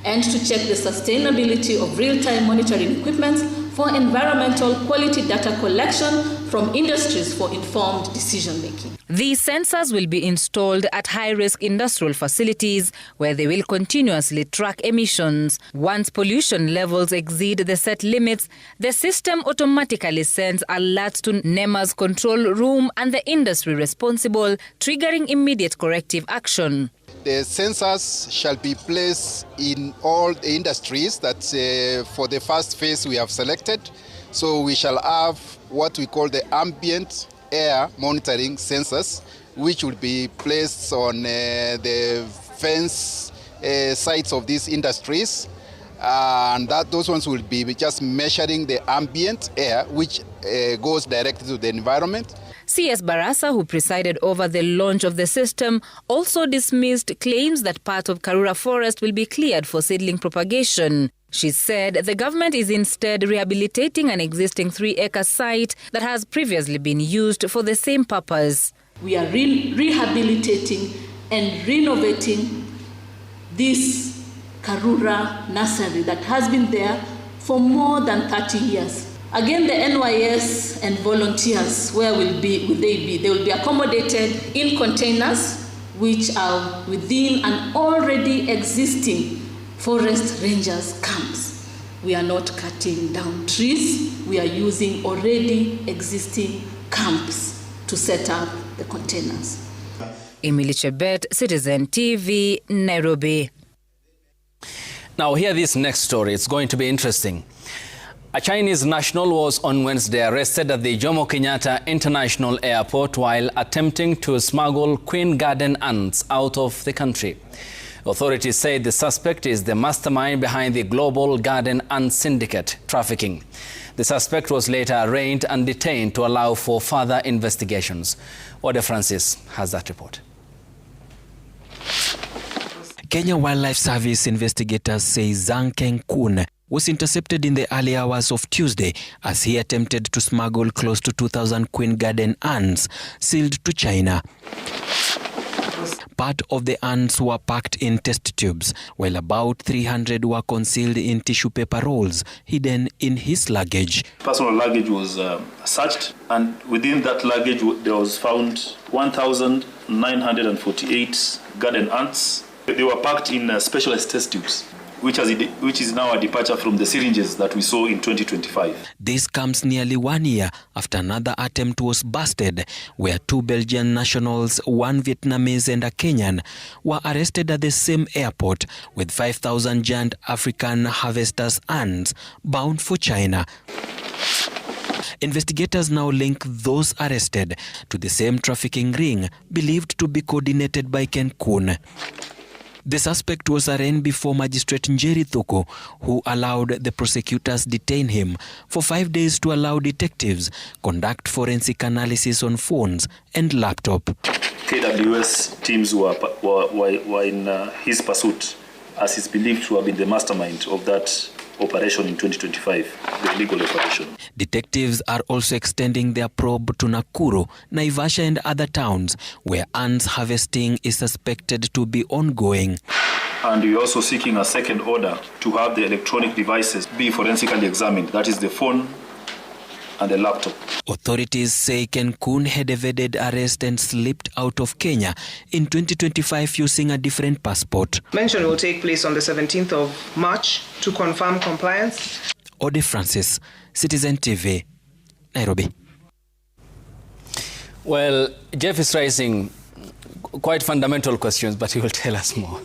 and to check the sustainability of real-time monitoring equipment for environmental quality data collection from industries for informed decision-making. These sensors will be installed at high-risk industrial facilities where they will continuously track emissions. Once pollution levels exceed the set limits, the system automatically sends alerts to NEMA's control room and the industry responsible, triggering immediate corrective action. The sensors shall be placed in all the industries that for the first phase we have selected. So we shall have what we call the ambient air monitoring sensors, which will be placed on the fence sites of these industries. And those ones will be just measuring the ambient air, which goes directly to the environment. CS Barasa, who presided over the launch of the system, also dismissed claims that part of Karura Forest will be cleared for seedling propagation. She said the government is instead rehabilitating an existing 3-acre site that has previously been used for the same purpose. We are rehabilitating and renovating this Karura nursery that has been there for more than 30 years. Again, the NYS and volunteers, where will they be? They will be accommodated in containers which are within an already existing forest rangers camps. We are not cutting down trees. We are using already existing camps to set up the containers. Emily Chebet, Citizen TV, Nairobi. Now hear this next story. It's going to be interesting. A Chinese national was on Wednesday arrested at the Jomo Kenyatta International Airport while attempting to smuggle Queen Garden ants out of the country. Authorities said the suspect is the mastermind behind the global garden ant syndicate trafficking. The suspect was later arraigned and detained to allow for further investigations. Ode Francis has that report. Kenya Wildlife Service investigators say Zhang Keng-kun was intercepted in the early hours of Tuesday as he attempted to smuggle close to 2,000 Queen Garden ants sealed to China. Part of the ants were packed in test tubes, while about 300 were concealed in tissue paper rolls hidden in his luggage. Personal luggage was searched, and within that luggage there was found 1,948 garden ants. They were packed in specialized test tubes, which is now a departure from the syringes that we saw in 2025. This comes nearly 1 year after another attempt was busted, where 2 Belgian nationals, 1 Vietnamese and a Kenyan, were arrested at the same airport with 5,000 giant African harvesters ants bound for China. Investigators now link those arrested to the same trafficking ring believed to be coordinated by Ken-kun. The suspect was arraigned before Magistrate Njeri Thuku, who allowed the prosecutors detain him for 5 days to allow detectives conduct forensic analysis on phones and laptop. KWS teams were in his pursuit, as is believed to have been the mastermind of that operation in 2025, the illegal operation. Detectives are also extending their probe to Nakuru, Naivasha and other towns where ants harvesting is suspected to be ongoing. And we're also seeking a second order to have the electronic devices be forensically examined, that is the phone and the laptop. Authorities say Ken-kun had evaded arrest and slipped out of Kenya in 2025 using a different passport. Mention will take place on the 17th of March to confirm compliance. Ode Francis, Citizen TV, Nairobi. Well, Jeff is raising quite fundamental questions, but he will tell us more.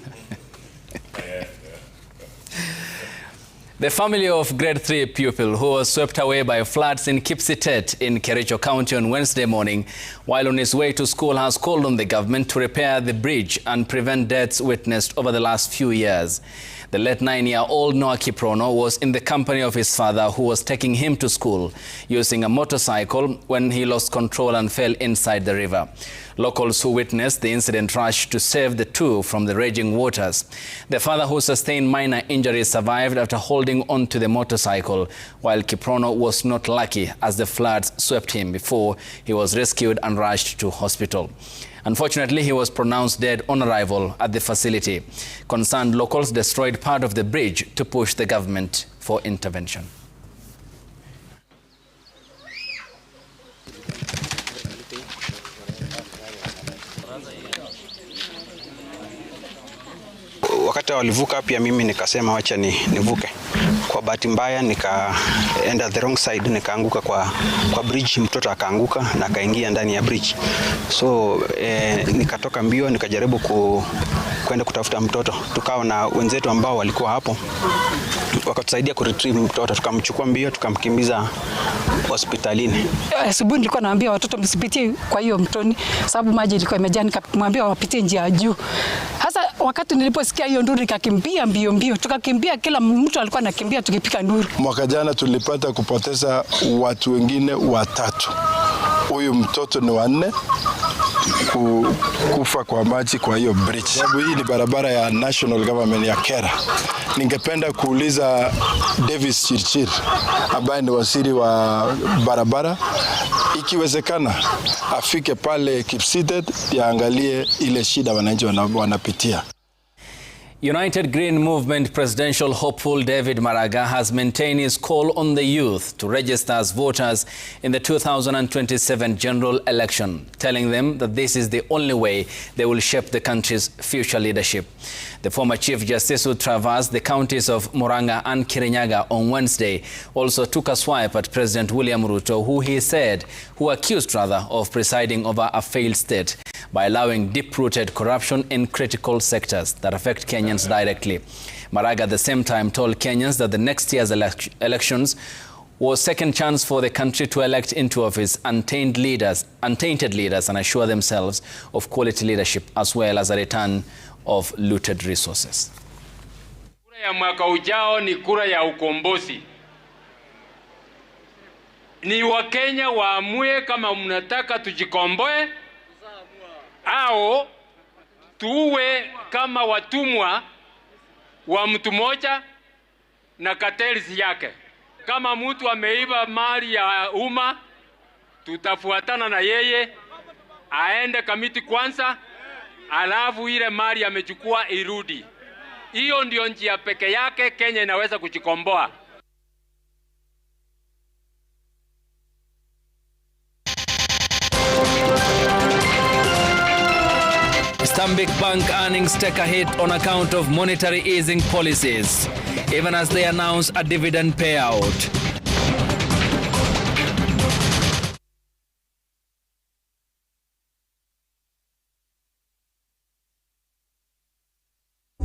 The family of grade 3 pupil who was swept away by floods in Kipsitet in Kericho County on Wednesday morning while on his way to school has called on the government to repair the bridge and prevent deaths witnessed over the last few years. The late 9-year-old Noah Kiprono was in the company of his father, who was taking him to school using a motorcycle when he lost control and fell inside the river. Locals who witnessed the incident rushed to save the two from the raging waters. The father, who sustained minor injuries, survived after holding on to the motorcycle, while Kiprono was not lucky as the floods swept him before he was rescued and rushed to hospital. Unfortunately, he was pronounced dead on arrival at the facility. Concerned locals destroyed part of the bridge to push the government for intervention. Wakati walivuka pia mimi nikasema wacha nivuke. Kwa bahati mbaya nikaenda the wrong side, nikaanguka kwa bridge, mtoto akaanguka na akaingia ndani ya bridge. So nikatoka mbio nikajaribu kwenda kutafuta mtoto. Tukao na wenzetu ambao walikuwa hapo wakatusaidia kuretrieve mtoto, tukamchukua mbio tukamkimbiza hospitalini. Asubuhi nilikuwa naambia watoto msipitie kwa hiyo mtoni sababu maji ilikuwa imejaa, nikamwambia wapitie njia ya juu. Sasa wakati niliposikia hiyo nduru nikakimbia mbio, tukakimbia, kila mtu alikuwa anakimbia tukipika nduru. Mwaka jana tulipata kupoteza watu wengine 3. Huyu mtoto ni 4 kufa kwa maji kwa hiyo bridge. Sababu hii ni barabara ya national government ya Kera. Ningependa kuuliza Davis Chirchir ambaye ni waziri wa barabara, ikiwezekana afike pale Kipsitet yaangalie ile shida wananchi wanapitia. United Green Movement presidential hopeful David Maraga has maintained his call on the youth to register as voters in the 2027 general election, telling them that this is the only way they will shape the country's future leadership. The former Chief Justice who traversed the counties of Murang'a and Kirinyaga on Wednesday also took a swipe at President William Ruto, who accused of presiding over a failed state by allowing deep-rooted corruption in critical sectors that affect Kenyans directly. Maraga at the same time told Kenyans that the next year's elections was second chance for the country to elect into office untainted leaders and assure themselves of quality leadership as well as a return of looted resources. Kura ya mwaka ujao ni kura ya ukombozi. Ni Wakenya waamue kama mnataka tujikomboe au tuwe kama watumwa wa mtu mmoja na cartels yake. Kama mtu ameiba mali ya umma, tutafuatana na yeye aende kamiti kwanza, alafu ile mali amechukua irudi. Hiyo ndio njia peke yake Kenya inaweza kujikomboa. Stanbic Bank earnings take a hit on account of monetary easing policies, even as they announce a dividend payout.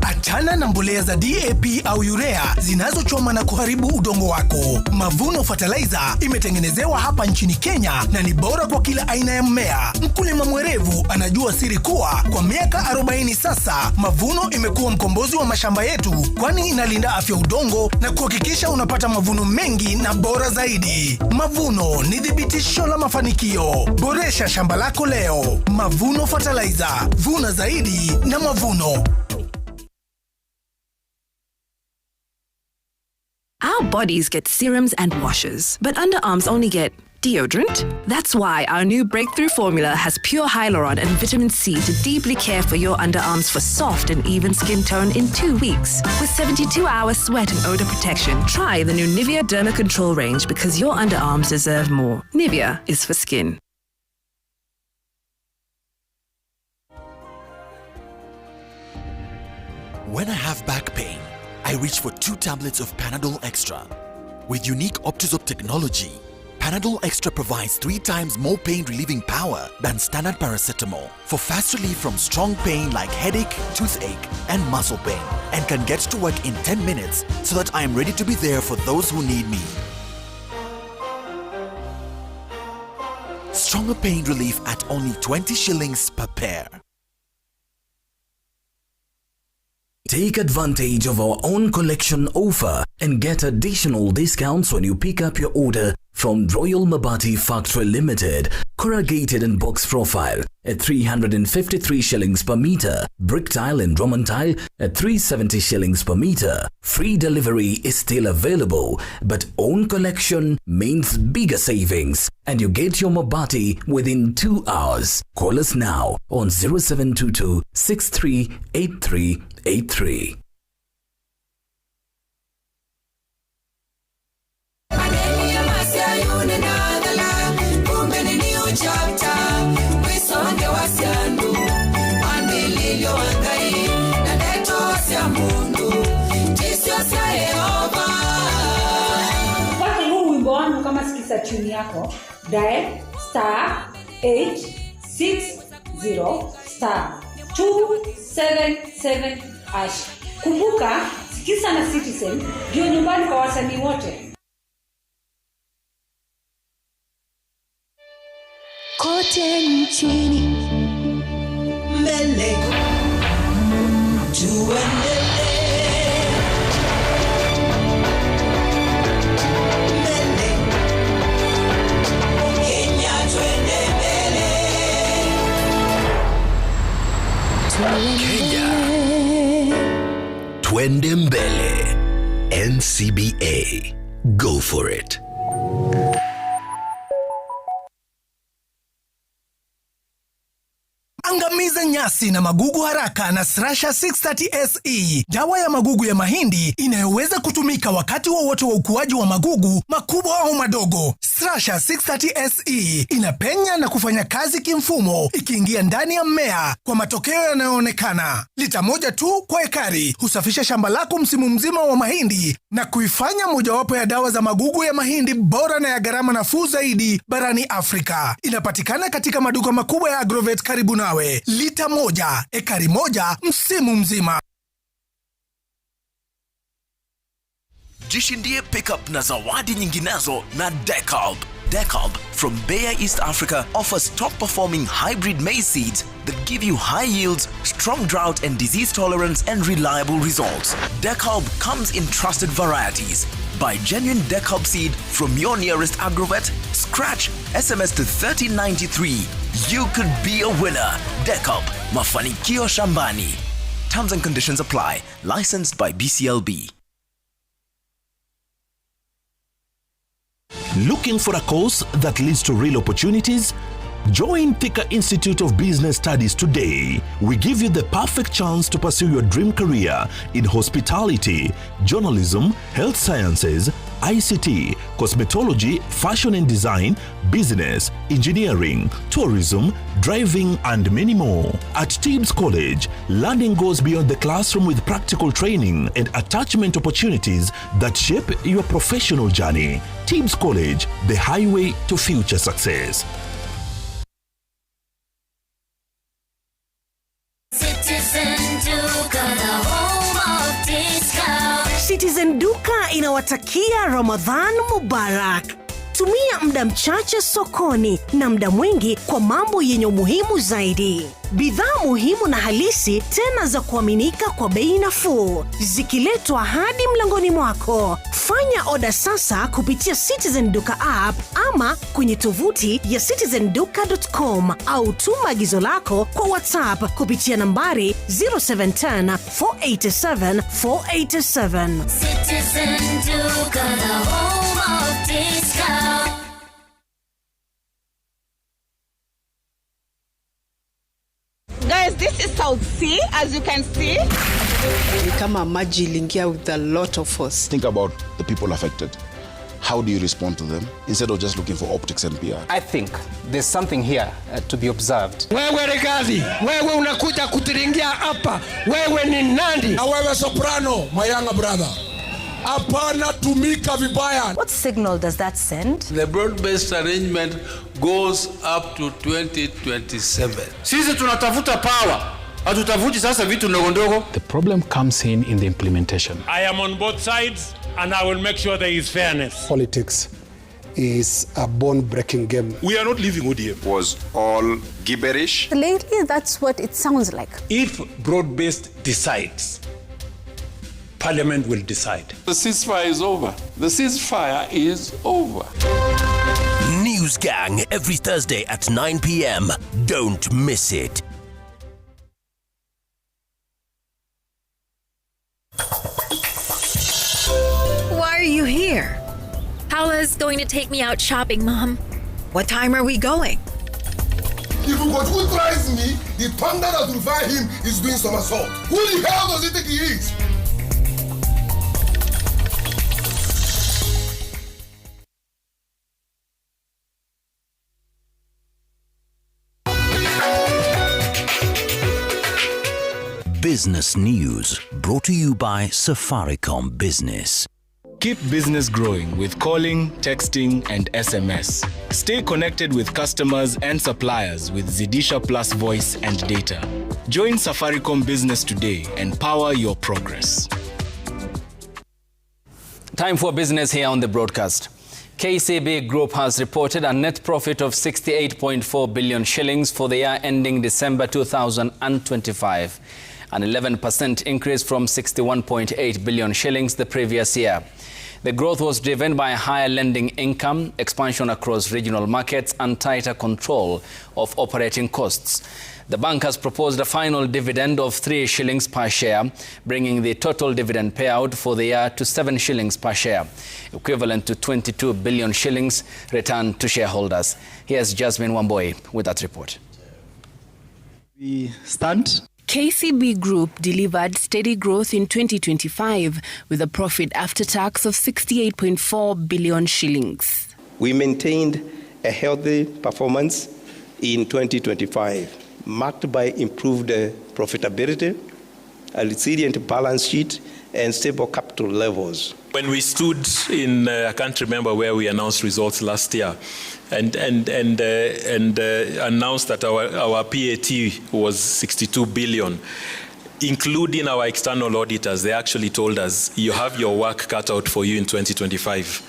Achana na mbolea za DAP au urea zinazochoma na kuharibu udongo wako. Mavuno Fertilizer imetengenezewa hapa nchini Kenya na ni bora kwa kila aina ya mmea. Mkulima mwerevu anajua siri kuwa kwa miaka 40 sasa Mavuno imekuwa mkombozi wa mashamba yetu, kwani inalinda afya udongo na kuhakikisha unapata mavuno mengi na bora zaidi. Mavuno ni thibitisho la mafanikio. Boresha shamba lako leo. Mavuno Fertilizer, vuna zaidi na mavuno. Our bodies get serums and washes, but underarms only get deodorant. That's why our new breakthrough formula has pure hyaluron and vitamin C to deeply care for your underarms for soft and even skin tone in 2 weeks. With 72-hour sweat and odor protection, try the new Nivea Derma Control range because your underarms deserve more. Nivea is for skin. When I have back pain, I reach for 2 tablets of Panadol Extra. With unique Optizop technology, Panadol Extra provides 3 times more pain-relieving power than standard paracetamol for fast relief from strong pain like headache, toothache, and muscle pain, and can get to work in 10 minutes so that I am ready to be there for those who need me. Stronger pain relief at only 20 shillings per pair. Take advantage of our own collection offer and get additional discounts when you pick up your order from Royal Mabati Factory Limited, corrugated and box profile at 353 shillings per meter, brick tile and Roman tile at 370 shillings per meter. Free delivery is still available, but own collection means bigger savings, and you get your Mabati within 2 hours. Call us now on 0722 638383. Wakati huu wimbo wangu kama sikisa tune yako, dial *860*277#. Kumbuka, Sikisa na Citizen ndio nyumbani kwa wasanii wote. kote nchini. Mbele tuendelee. Mbele Kenya twende mbele. Kenya twende mbele. NCBA. Go for it. Angamiza nyasi na magugu haraka na Thrasher 630 SE, dawa ya magugu ya mahindi inayoweza kutumika wakati wowote wa ukuaji wa magugu makubwa au madogo. Thrasher 630 SE inapenya na kufanya kazi kimfumo ikiingia ndani ya mmea kwa matokeo yanayoonekana. Lita moja tu kwa ekari husafisha shamba lako msimu mzima wa mahindi na kuifanya mojawapo ya dawa za magugu ya mahindi bora na ya gharama nafuu zaidi barani Afrika. Inapatikana katika maduka makubwa ya Agrovet karibu nawe. Lita moja, ekari moja, msimu mzima. Jishindie pickup na zawadi nyinginezo na JKLive. JKLive from Natembeya, East Africa offers top-performing hybrid maize seeds that give you high yields, strong drought and disease tolerance and reliable results. JKLive comes in trusted varieties. Buy genuine JKLive seed from your nearest Agrovet, scratch SMS to 1393. You could be a winner. JKLive, mafanikio shambani. Terms and conditions apply. Licensed by BCLB. Looking for a course that leads to real opportunities? Join Thika Institute of Business Studies today. We give you the perfect chance to pursue your dream career in hospitality, journalism, health sciences, ICT, cosmetology, fashion and design, business, engineering, tourism, driving, and many more. At Tibbs College, learning goes beyond the classroom with practical training and attachment opportunities that shape your professional journey. Tibbs College, the highway to future success. Citizen Duka inawatakia Ramadhan Mubarak. Tumia muda mchache sokoni na muda mwingi kwa mambo yenye umuhimu zaidi. Bidhaa muhimu na halisi tena za kuaminika kwa bei nafuu, zikiletwa hadi mlangoni mwako. Fanya oda sasa kupitia Citizen Duka app ama kwenye tovuti ya citizenduka.com au tuma agizo lako kwa WhatsApp kupitia nambari 0710 487 487. Citizen Duka, the home of discount. Guys, this is South Sea, as you can see. Kama maji iliingia with a lot of force. Think about the people affected. How do you respond to them instead of just looking for optics and PR? I think there's something here to be observed. Wewe Regazi, wewe unakuja kutiringia hapa. Wewe ni nani? Na wewe Soprano, my younger brother. Hapana tumika vibaya. What signal does that send? The broad-based arrangement goes up to 2027. Sisi tunatafuta power. Hatutafuti sasa vitu ndogo ndogo. The problem comes in the implementation. I am on both sides and I will make sure there is fairness. Politics is a bone-breaking game. We are not leaving ODM. Was all gibberish. Lately, that's what it sounds like. If broad-based decides, Parliament will decide. The ceasefire is over. The ceasefire is over. News Gang every Thursday at 9 p.m. Don't miss it. Why are you here? Paula's going to take me out shopping, Mom. What time are we going? If who tries me, the thunder that will fire him is doing somersault. Who the hell does he think he is? Business News brought to you by Safaricom Business. Keep business growing with calling, texting, and SMS. Stay connected with customers and suppliers with Zidisha Plus voice and data. Join Safaricom Business today and power your progress. Time for business here on the broadcast. KCB Group has reported a net profit of 68.4 billion shillings for the year ending December 2025, an 11% increase from 61.8 billion shillings the previous year. The growth was driven by higher lending income, expansion across regional markets, and tighter control of operating costs. The bank has proposed a final dividend of 3 shillings per share, bringing the total dividend payout for the year to 7 shillings per share, equivalent to 22 billion shillings returned to shareholders. Here's Jasmine Wamboi with that report. We stand. KCB Group delivered steady growth in 2025 with a profit after tax of 68.4 billion shillings. We maintained a healthy performance in 2025, marked by improved profitability, a resilient balance sheet, and stable capital levels. When we stood in, I can't remember where we announced results last year, and announced that our PAT was 62 billion, including our external auditors. They actually told us, you have your work cut out for you in 2025.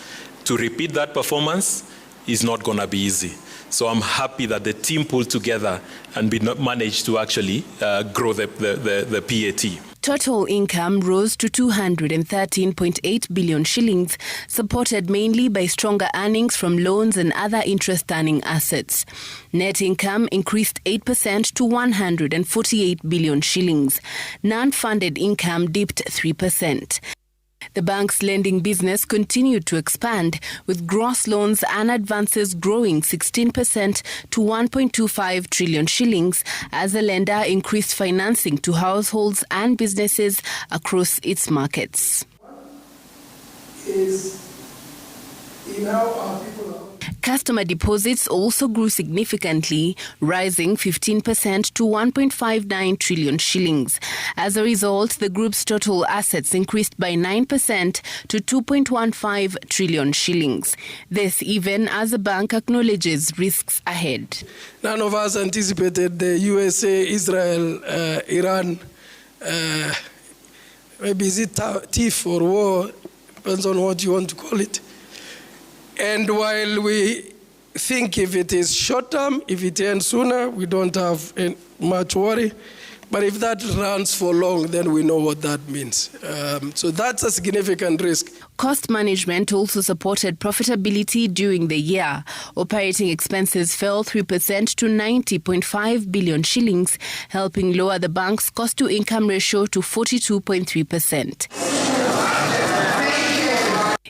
To repeat that performance is not going to be easy. So I'm happy that the team pulled together and managed to actually grow the PAT. Total income rose to 213.8 billion shillings, supported mainly by stronger earnings from loans and other interest-earning assets. Net income increased 8% to 148 billion shillings. Non-funded income dipped 3%. The bank's lending business continued to expand, with gross loans and advances growing 16% to 1.25 trillion shillings as the lender increased financing to households and businesses across its markets. Customer deposits also grew significantly, rising 15% to 1.59 trillion shillings. As a result, the group's total assets increased by 9% to 2.15 trillion shillings. This even as the bank acknowledges risks ahead. None of us anticipated the USA, Israel, Iran, maybe is it tiff or war, depends on what you want to call it. And while we think if it is short term, if it ends sooner, we don't have much worry. But if that runs for long, then we know what that means. So that's a significant risk. Cost management also supported profitability during the year. Operating expenses fell 3% to 90.5 billion shillings, helping lower the bank's cost-to-income ratio to 42.3%.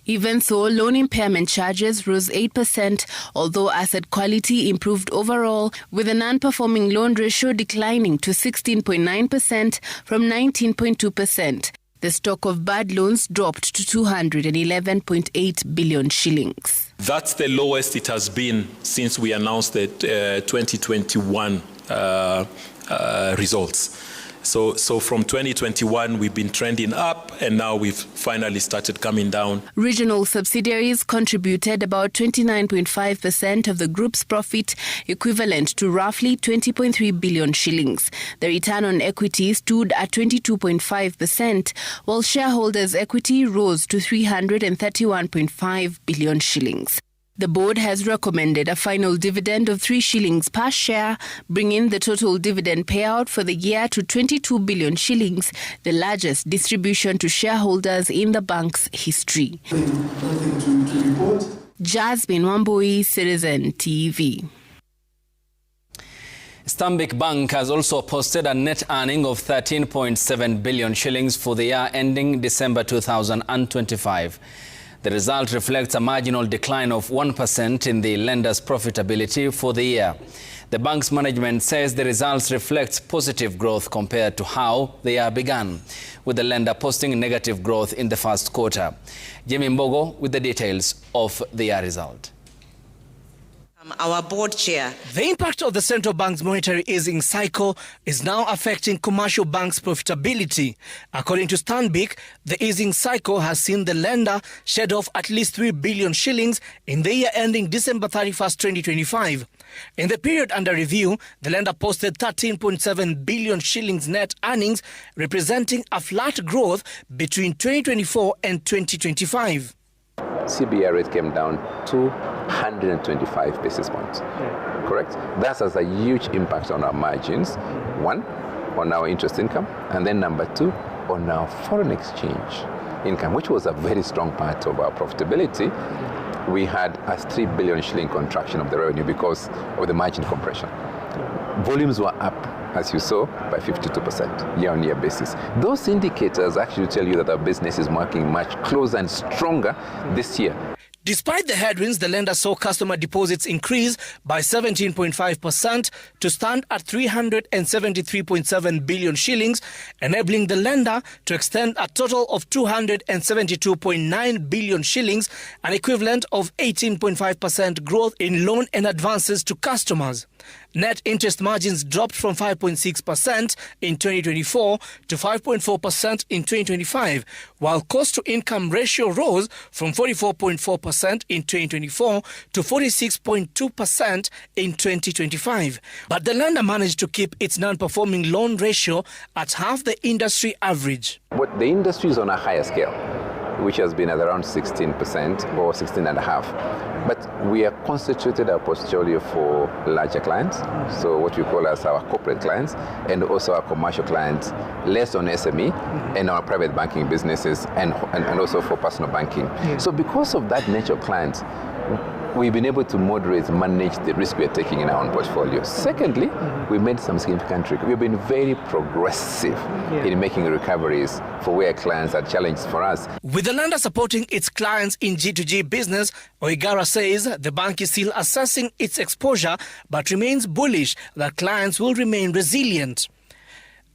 Even so, loan impairment charges rose 8%, although asset quality improved overall, with the non-performing loan ratio declining to 16.9% from 19.2%. The stock of bad loans dropped to 211.8 billion shillings. That's the lowest it has been since we announced the 2021 results. So from 2021, we've been trending up, and now we've finally started coming down. Regional subsidiaries contributed about 29.5% of the group's profit, equivalent to roughly 20.3 billion shillings. The return on equity stood at 22.5%, while shareholders' equity rose to 331.5 billion shillings. The board has recommended a final dividend of 3 shillings per share, bringing the total dividend payout for the year to 22 billion shillings, the largest distribution to shareholders in the bank's history. Jasmine Wambui, Citizen TV. Stanbic Bank has also posted a net earning of 13.7 billion shillings for the year ending December 2025. The result reflects a marginal decline of 1% in the lender's profitability for the year. The bank's management says the results reflect positive growth compared to how the year began, with the lender posting negative growth in the first quarter. Jimmy Mbogo with the details of the year result. Our board chair. The impact of the central bank's monetary easing cycle is now affecting commercial banks' profitability. According to Stanbic, the easing cycle has seen the lender shed off at least 3 billion shillings in the year ending December 31st, 2025. In the period under review, the lender posted 13.7 billion shillings net earnings, representing a flat growth between 2024 and 2025. CBR rate came down to 125 basis points. Correct? That has a huge impact on our margins. One, on our interest income, and then number two, on our foreign exchange income, which was a very strong part of our profitability. We had a 3 billion shilling contraction of the revenue because of the margin compression. Volumes were up, as you saw, by 52% year-on-year basis. Those indicators actually tell you that our business is working much closer and stronger this year. Despite the headwinds, the lender saw customer deposits increase by 17.5% to stand at 373.7 billion shillings, enabling the lender to extend a total of 272.9 billion shillings, an equivalent of 18.5% growth in loan and advances to customers. Net interest margins dropped from 5.6% in 2024 to 5.4% in 2025, while cost-to-income ratio rose from 44.4% in 2024 to 46.2% in 2025. But the lender managed to keep its non-performing loan ratio at half the industry average. But the industry is on a higher scale, which has been at around 16% or 16.5%. But we are constituted our portfolio for larger clients, so what we call as our corporate clients, and also our commercial clients, less on SME, and our private banking businesses, and also for personal banking. So because of that nature of clients, we've been able to manage the risk we are taking in our own portfolio. Secondly, we made some significant recoveries. We've been very progressive in making recoveries for where clients are challenged for us. With the lender supporting its clients in G2G business, Oigara says the bank is still assessing its exposure but remains bullish that clients will remain resilient.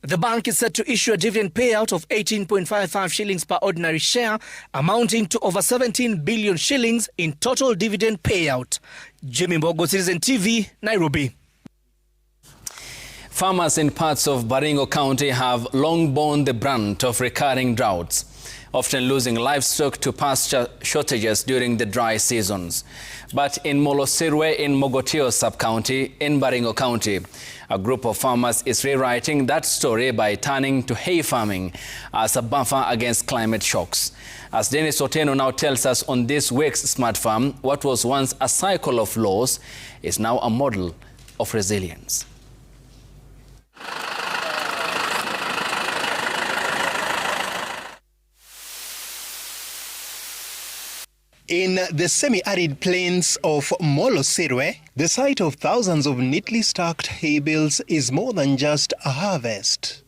The bank is set to issue a dividend payout of 18.55 shillings per ordinary share, amounting to over 17 billion shillings in total dividend payout. Jimmy Mbogo, Citizen TV, Nairobi. Farmers in parts of Baringo County have long borne the brunt of recurring droughts, often losing livestock to pasture shortages during the dry seasons. But in Molosirwe in Mogotio sub-county in Baringo County, a group of farmers is rewriting that story by turning to hay farming as a buffer against climate shocks. As Dennis Oteno now tells us on this week's Smart Farm, what was once a cycle of loss is now a model of resilience. In the semi-arid plains of Molosirwe, the sight of thousands of neatly stacked hay bales is more than just a harvest.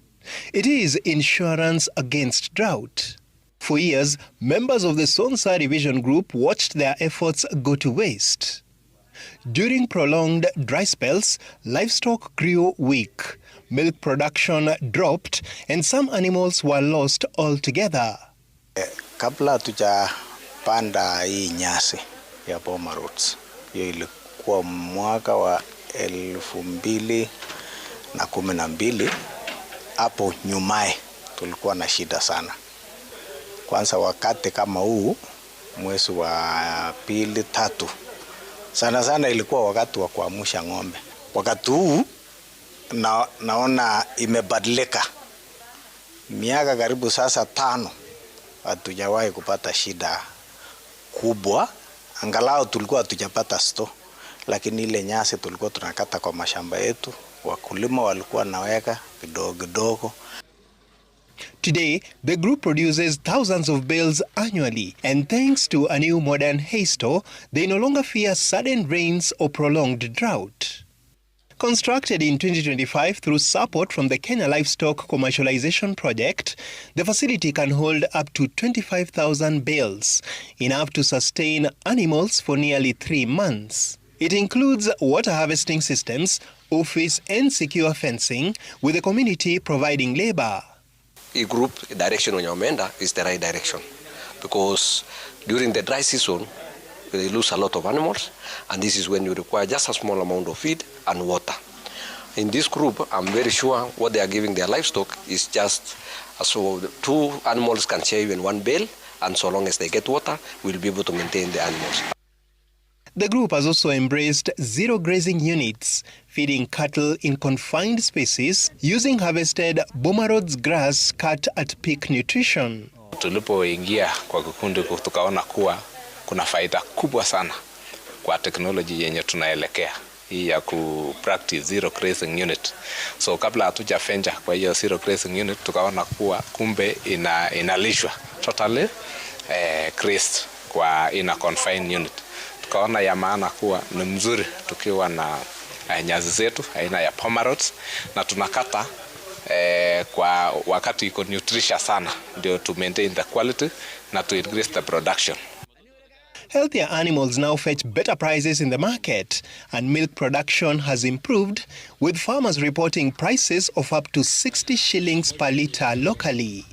It is insurance against drought. For years, members of the Sonsa Division Group watched their efforts go to waste. During prolonged dry spells, livestock grew weak, milk production dropped, and some animals were lost altogether. Panda hii nyasi ya Boma Roots. Hiyo ilikuwa mwaka wa 2012. Hapo nyumae tulikuwa na shida sana. Kwanza wakati kama huu, mwezi wa pili, tatu. Sana ilikuwa wakati wa kuamsha ng'ombe. Wakati huu naona imebadilika. Miaka karibu sasa 5 hatujawahi kupata shida kubwa, angalau tulikuwa hatujapata store, lakini ile nyasi tulikuwa tunakata kwa mashamba yetu, wakulima walikuwa naweka kidogo. Today, the group produces thousands of bales annually, and thanks to a new modern hay store, they no longer fear sudden rains or prolonged drought. Constructed in 2025 through support from the Kenya Livestock Commercialization Project, the facility can hold up to 25,000 bales, enough to sustain animals for nearly 3 months. It includes water harvesting systems, office and secure fencing, with the community providing labor. A group direction when you is the right direction, because during the dry season, they lose a lot of animals, and this is when you require just a small amount of feed and water. In this group, I'm very sure what they are giving their livestock is just so 2 animals can share in 1 bale, and so long as they get water, we'll be able to maintain the animals. The group has also embraced zero grazing units, feeding cattle in confined spaces using harvested Boma Roads grass cut at peak nutrition. Tulipoingia kwa kikundi tukaona kuwa kuna faida kubwa sana kwa teknoloji yenye tunaelekea hii ya ku practice zero grazing unit. So kabla hatujafenja kwa hiyo zero grazing unit, tukaona kuwa kumbe inalishwa totally grazed kwa ina confined unit. Tukaona ya maana kuwa ni mzuri tukiwa na nyazi zetu aina ya pomerods na tunakata kwa wakati iko nutritious sana, ndio to maintain the quality na to increase the production. Healthier animals now fetch better prices in the market, and milk production has improved, with farmers reporting prices of up to 60 shillings per litre locally.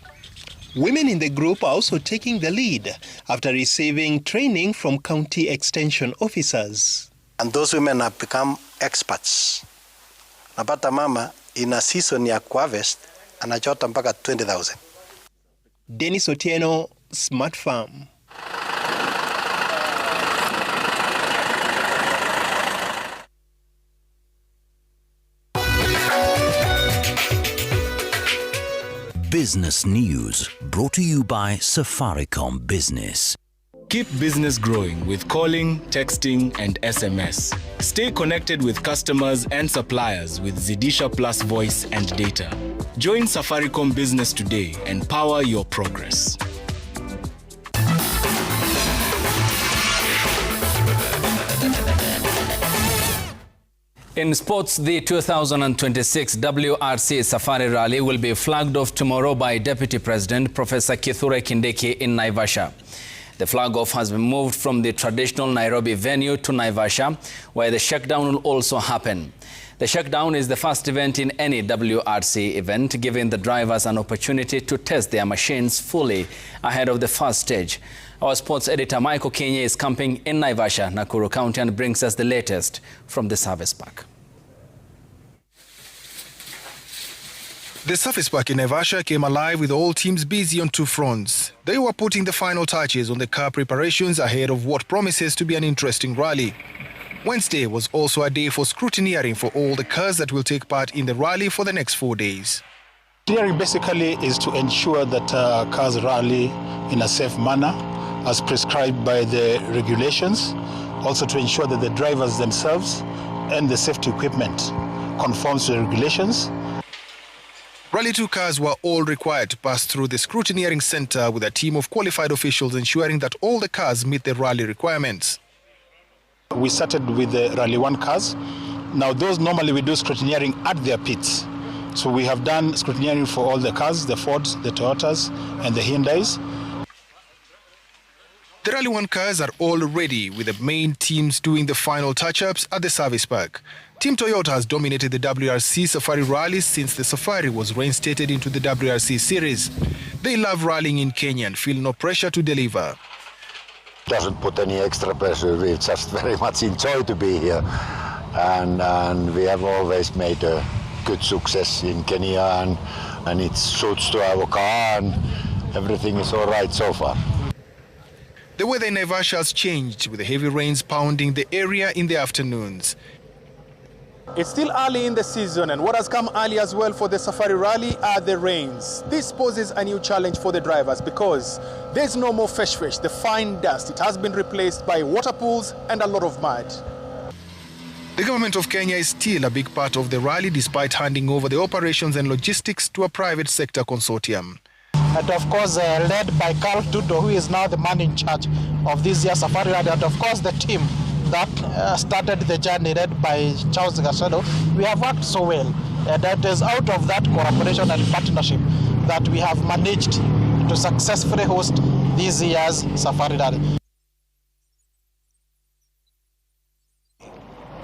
Women in the group are also taking the lead after receiving training from county extension officers. And those women have become experts. Napata mama in a season ya harvest anachota mpaka 20,000. Dennis Otieno, Smart Farm. Business News, brought to you by Safaricom Business. Keep business growing with calling, texting, and SMS. Stay connected with customers and suppliers with Zidisha Plus voice and data. Join Safaricom Business today and power your progress. In sports, the 2026 WRC Safari Rally will be flagged off tomorrow by Deputy President Professor Kithure Kindiki in Naivasha. The flag-off has been moved from the traditional Nairobi venue to Naivasha, where the shakedown will also happen. The shakedown is the first event in any WRC event, giving the drivers an opportunity to test their machines fully ahead of the first stage. Our sports editor Michael Kenya is camping in Naivasha, Nakuru County, and brings us the latest from the service park. The service park in Naivasha came alive with all teams busy on two fronts. They were putting the final touches on the car preparations ahead of what promises to be an interesting rally. Wednesday was also a day for scrutineering for all the cars that will take part in the rally for the next 4 days. Scrutineering basically is to ensure that cars rally in a safe manner as prescribed by the regulations, also to ensure that the drivers themselves and the safety equipment conforms to the regulations. Rally 2 cars were all required to pass through the scrutineering center with a team of qualified officials ensuring that all the cars meet the rally requirements. We started with the Rally 1 cars. Now those normally we do scrutineering at their pits. So we have done scrutineering for all the cars, the Fords, the Toyotas and the Hyundais. The Rally 1 cars are all ready, with the main teams doing the final touch-ups at the service park. Team Toyota has dominated the WRC Safari Rally since the Safari was reinstated into the WRC series. They love rallying in Kenya and feel no pressure to deliver. Doesn't put any extra pressure, we just very much enjoy to be here. And we have always made a good success in Kenya and it suits to our car and everything is all right so far. The weather in Naivasha has changed, with the heavy rains pounding the area in the afternoons. It's still early in the season, and what has come early as well for the Safari Rally are the rains. This poses a new challenge for the drivers because there's no more fresh, the fine dust. It has been replaced by water pools and a lot of mud. The government of Kenya is still a big part of the rally, despite handing over the operations and logistics to a private sector consortium. And of course, led by Carl Tuto, who is now the man in charge of this year's Safari Rally, and of course the team that started the journey led by Charles Gasado. We have worked so well, and it is out of that cooperation and partnership that we have managed to successfully host this year's Safari Rally.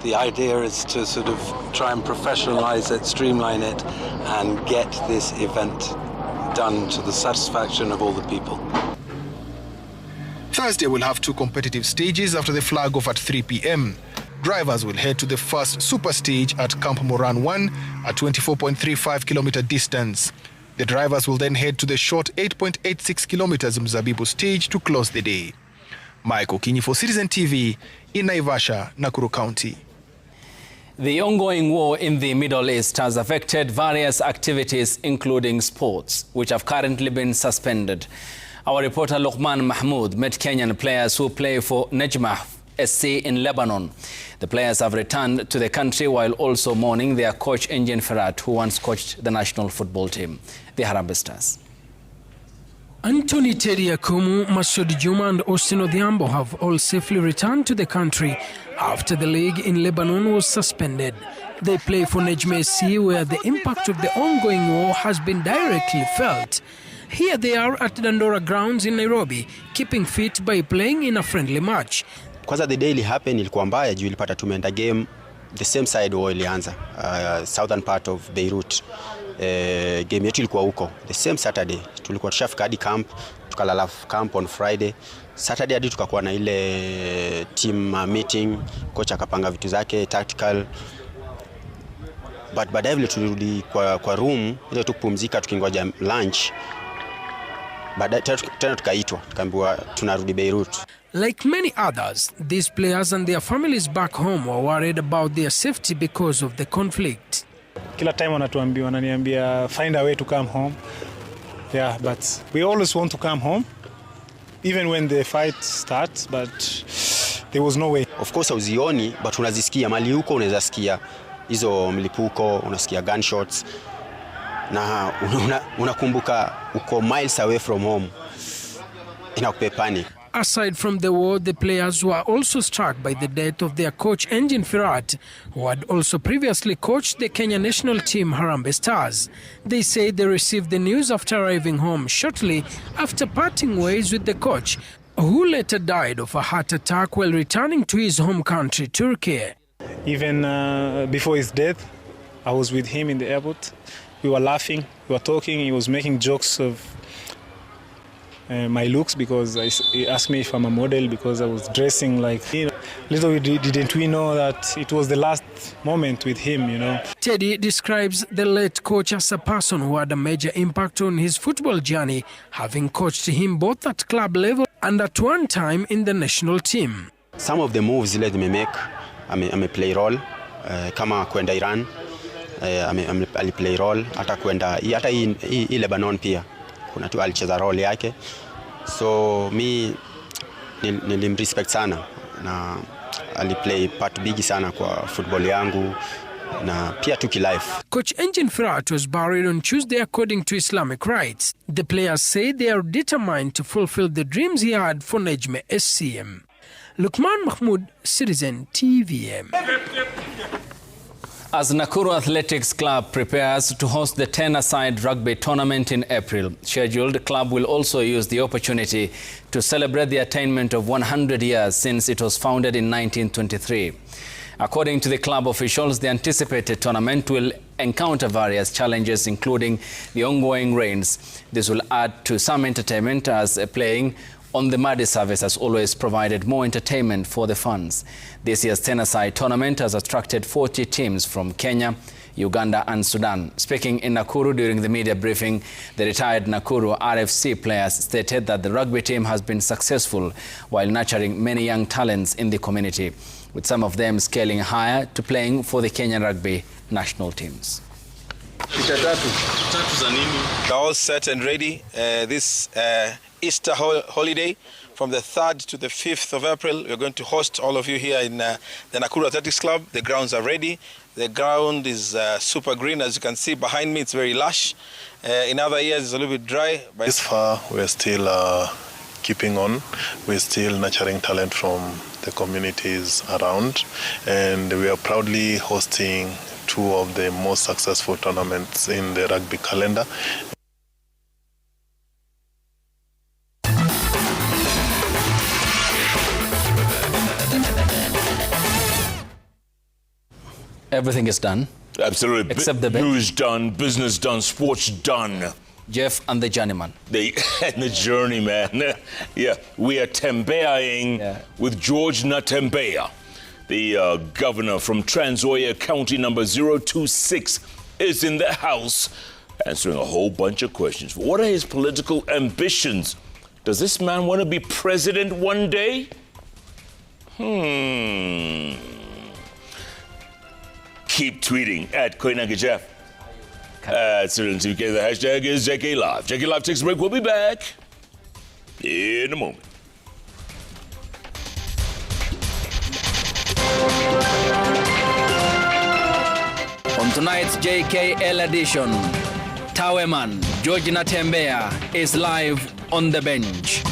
The idea is to sort of try and professionalize it, streamline it, and get this event done to the satisfaction of all the people. Thursday will have two competitive stages after the flag off at 3 p.m. Drivers will head to the first super stage at Camp Moran 1 at 24.35 kilometer distance. The drivers will then head to the short 8.86 kilometers Mzabibu stage to close the day. Michael Kinyi for Citizen TV in Naivasha, Nakuru County. The ongoing war in the Middle East has affected various activities, including sports, which have currently been suspended. Our reporter Luqman Mahmoud met Kenyan players who play for Natembeya SC in Lebanon. The players have returned to the country while also mourning their coach Engin Firat, who once coached the national football team, the Harambee Stars. Anthony Teddy Akumu, Masud Juma and Austin Odhiambo have all safely returned to the country after the league in Lebanon was suspended. They play for Natembeya SC, where the impact of the ongoing war has been directly felt. Here they are at Dandora grounds in Nairobi, keeping fit by playing in a friendly match. Kwanza the day it happened ilikuwa mbaya juu ilipata tumeenda game the same side wao ilianza southern part of Beirut. Game yetu ilikuwa huko the same Saturday, tulikuwa tushafika hadi camp, tukalala camp on Friday. Saturday hadi tukakuwa na ile team meeting, coach akapanga vitu zake tactical. But baadaye vile tulirudi kwa room ile tukupumzika tukingoja lunch, baadaye tena tukaitwa tukaambiwa tunarudi Beirut. Like many others, these players and their families back home were worried about their safety because of the conflict. Kila time wananiambia find a way to come home. Yeah, but we always want to come home, even when the fight starts, but there was no way. Of course hauzioni, but unazisikia mali huko, unaweza sikia hizo mlipuko, unasikia gunshots, na unakumbuka uko miles away from home. Inakupa panic. Aside from the war, the players were also struck by the death of their coach Engin Firat, who had also previously coached the Kenya national team Harambee Stars. They say they received the news after arriving home shortly after parting ways with the coach, who later died of a heart attack while returning to his home country, Turkey. Even before his death, I was with him in the airport. We were laughing, we were talking, he was making jokes of my looks because he asked me if I'm a model because I was dressing like him. Little didn't we know that it was the last moment with him, you know. Teddy describes the late coach as a person who had a major impact on his football journey, having coached him both at club level and at one time in the national team. Some of the moves let me make, I play role, kama kwenda Iran, I play role, hata kwenda hata hii Lebanon pia. Kuna tu alicheza role yake, so mi nilimrespect sana na aliplay part big sana kwa football yangu na pia tu KYLive. Coach Engin Firat was buried on Tuesday according to Islamic rites. The players say they are determined to fulfill the dreams he had for Natembeya SCM. Luqman Mahmoud, Citizen TVM. As Nakuru Athletics Club prepares to host the 10-a-side rugby tournament in April, scheduled, the club will also use the opportunity to celebrate the attainment of 100 years since it was founded in 1923. According to the club officials, the anticipated tournament will encounter various challenges, including the ongoing rains. This will add to some entertainment, as playing on the muddy surface has always provided more entertainment for the fans. This year's 10-a-side tournament has attracted 40 teams from Kenya, Uganda and Sudan. Speaking in Nakuru during the media briefing, the retired Nakuru RFC players stated that the rugby team has been successful while nurturing many young talents in the community, with some of them scaling higher to playing for the Kenyan rugby national teams. They're all set and ready. This Easter holiday from the 3rd to the 5th of April. We're going to host all of you here in the Nakuru Athletics Club. The grounds are ready. The ground is super green. As you can see behind me, it's very lush. In other years, it's a little bit dry. But this far, we're still keeping on. We're still nurturing talent from the communities around. And we are proudly hosting 2 of the most successful tournaments in the rugby calendar. Everything is done. Absolutely. Except the bet. News done, business done, sports done. Jeff and the journeyman. The journeyman. Yeah, we are Natembeyaing with George Natembeya. The governor from Trans Nzoia County number 026 is in the house answering a whole bunch of questions. What are his political ambitions? Does this man want to be president one day? Keep tweeting at Koinange Jeff. The hashtag is JKLive. JKLive takes a break. We'll be back. in a moment. On tonight's JKL edition, Taweman George Natembeya is live on the bench.